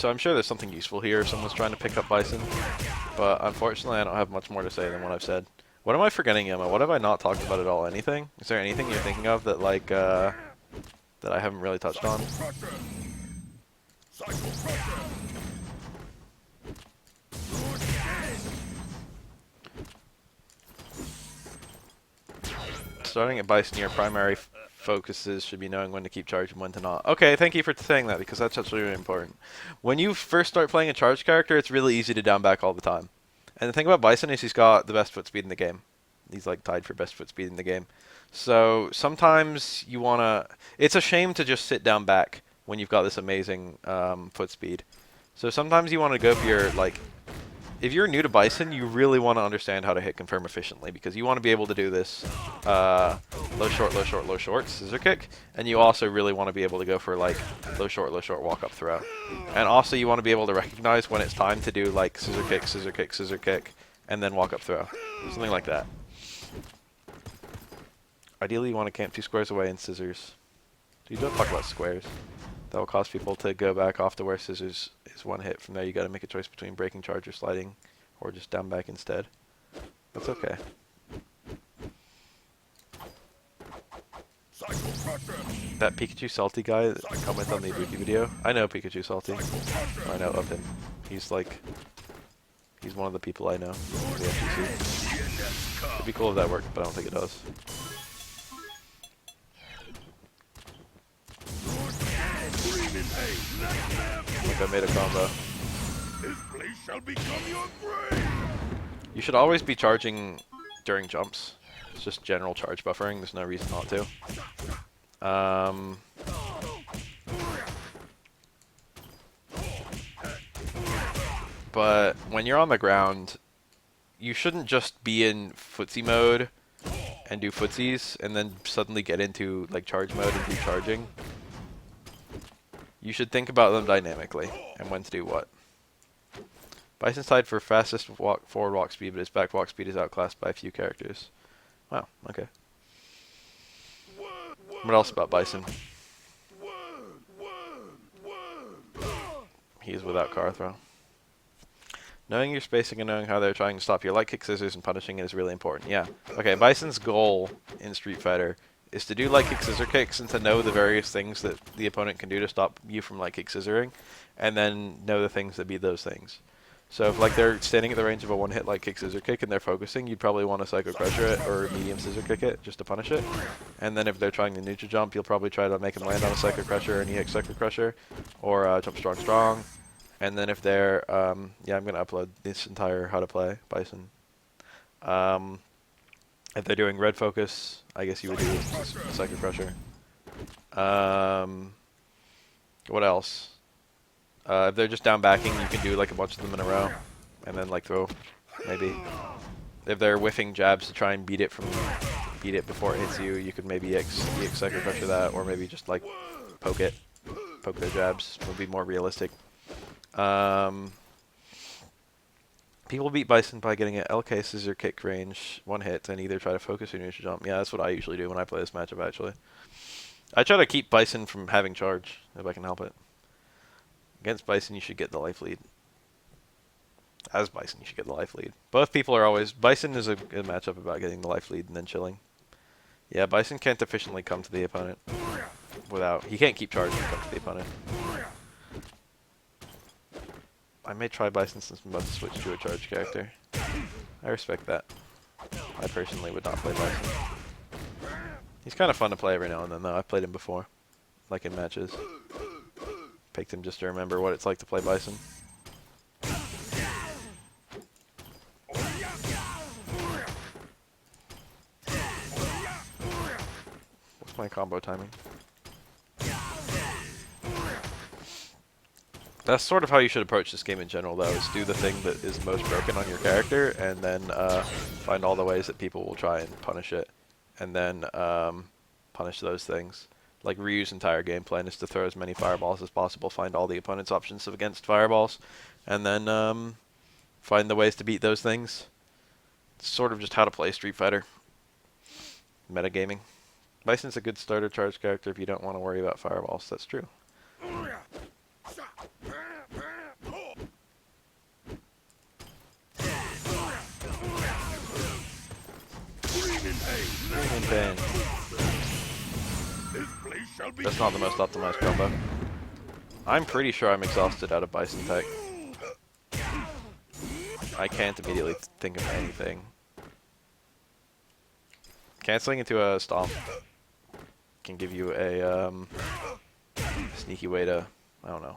So I'm sure there's something useful here if someone's trying to pick up Bison, but unfortunately I don't have much more to say than what I've said. What am I forgetting, Emma? What have I not talked about at all? Anything? Is there anything you're thinking of that, like, that I haven't really touched on? Starting at Bison, your primary focuses should be knowing when to keep charge and when to not. Okay, thank you for saying that, because that's actually really important. When you first start playing a charge character, it's really easy to down back all the time. And the thing about Bison is he's got the best foot speed in the game. He's like tied for best foot speed in the game. So sometimes you want to... It's a shame to just sit down back when you've got this amazing foot speed. So sometimes you want to go for your, like... If you're new to Bison, you really want to understand how to hit confirm efficiently, because you want to be able to do this low short, low short, low short, scissor kick, and you also really want to be able to go for like low short, walk up throw. And also you want to be able to recognize when it's time to do like scissor kick, and then walk up throw. Something like that. Ideally you want to camp 2 squares away in scissors. You don't talk about squares. That will cause people to go back off to where scissors is 1 hit. From there you got to make a choice between breaking charge or sliding, or just down back instead. That's okay. That Pikachu Salty guy that commented on the Ibuki video, I know Pikachu Salty. I know of him. He's like, he's one of the people I know. The FGC. It'd be cool if that worked, but I don't think it does. Like I made a combo. You should always be charging during jumps. It's just general charge buffering. There's no reason not to. But when you're on the ground, you shouldn't just be in footsie mode and do footsies and then suddenly get into like charge mode and do charging. You should think about them dynamically and when to do what. Bison's tied for fastest forward walk speed, but his back walk speed is outclassed by a few characters. Wow, okay. What else about Bison? He is without car throw. Knowing your spacing and knowing how they're trying to stop your light kick scissors and punishing it is really important. Yeah. Okay, Bison's goal in Street Fighter is to do light kick scissor kicks and to know the various things that the opponent can do to stop you from light kick scissoring, and then know the things that beat those things. So if like they're standing at the range of a 1-hit light kick scissor kick and they're focusing, you'd probably want to psycho crusher it or medium scissor kick it just to punish it. And then if they're trying to neutral jump, you'll probably try to make them land on a psycho crusher or an EX psycho crusher, or jump strong. And then if they're yeah, I'm gonna upload this entire how to play Bison. If they're doing red focus, I guess you would do a Psycho Crusher. What else? If they're just down backing, you can do like a bunch of them in a row, and then like throw, maybe. If they're whiffing jabs to try and beat it before it hits you, you could maybe EX Psycho Crusher that, or maybe just like poke their jabs. Would be more realistic. People beat Bison by getting an LK scissor kick range 1 hit and either try to focus or neutral jump. Yeah, that's what I usually do when I play this matchup, actually. I try to keep Bison from having charge, if I can help it. Against Bison, you should get the life lead. As Bison, you should get the life lead. Both people are always... Bison is a good matchup about getting the life lead and then chilling. Yeah, Bison can't efficiently come to the opponent without... He can't keep charge and come to the opponent. I may try Bison since I'm about to switch to a charge character. I respect that. I personally would not play Bison. He's kind of fun to play every now and then, though. I've played him before, like in matches. Picked him just to remember what it's like to play Bison. What's my combo timing? That's sort of how you should approach this game in general, though, is do the thing that is most broken on your character, and then find all the ways that people will try and punish it, and then punish those things. Like Ryu's entire game plan is to throw as many fireballs as possible, find all the opponent's options against fireballs, and then find the ways to beat those things. It's sort of just how to play Street Fighter. Metagaming. Bison's a good starter charge character if you don't want to worry about fireballs. That's true. That's not the most optimized combo. I'm pretty sure I'm exhausted out of Bison tech. I can't immediately think of anything. Canceling into a stomp can give you a sneaky way to, I don't know.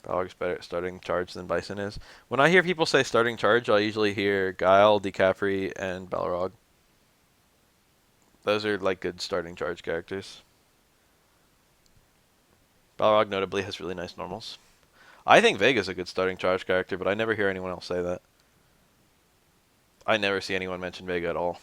Balrog's better at starting charge than Bison is. When I hear people say starting charge, I usually hear Guile, Decapre, and Balrog. Those are like good starting charge characters. Balrog notably has really nice normals. I think Vega's a good starting charge character, but I never hear anyone else say that. I never see anyone mention Vega at all.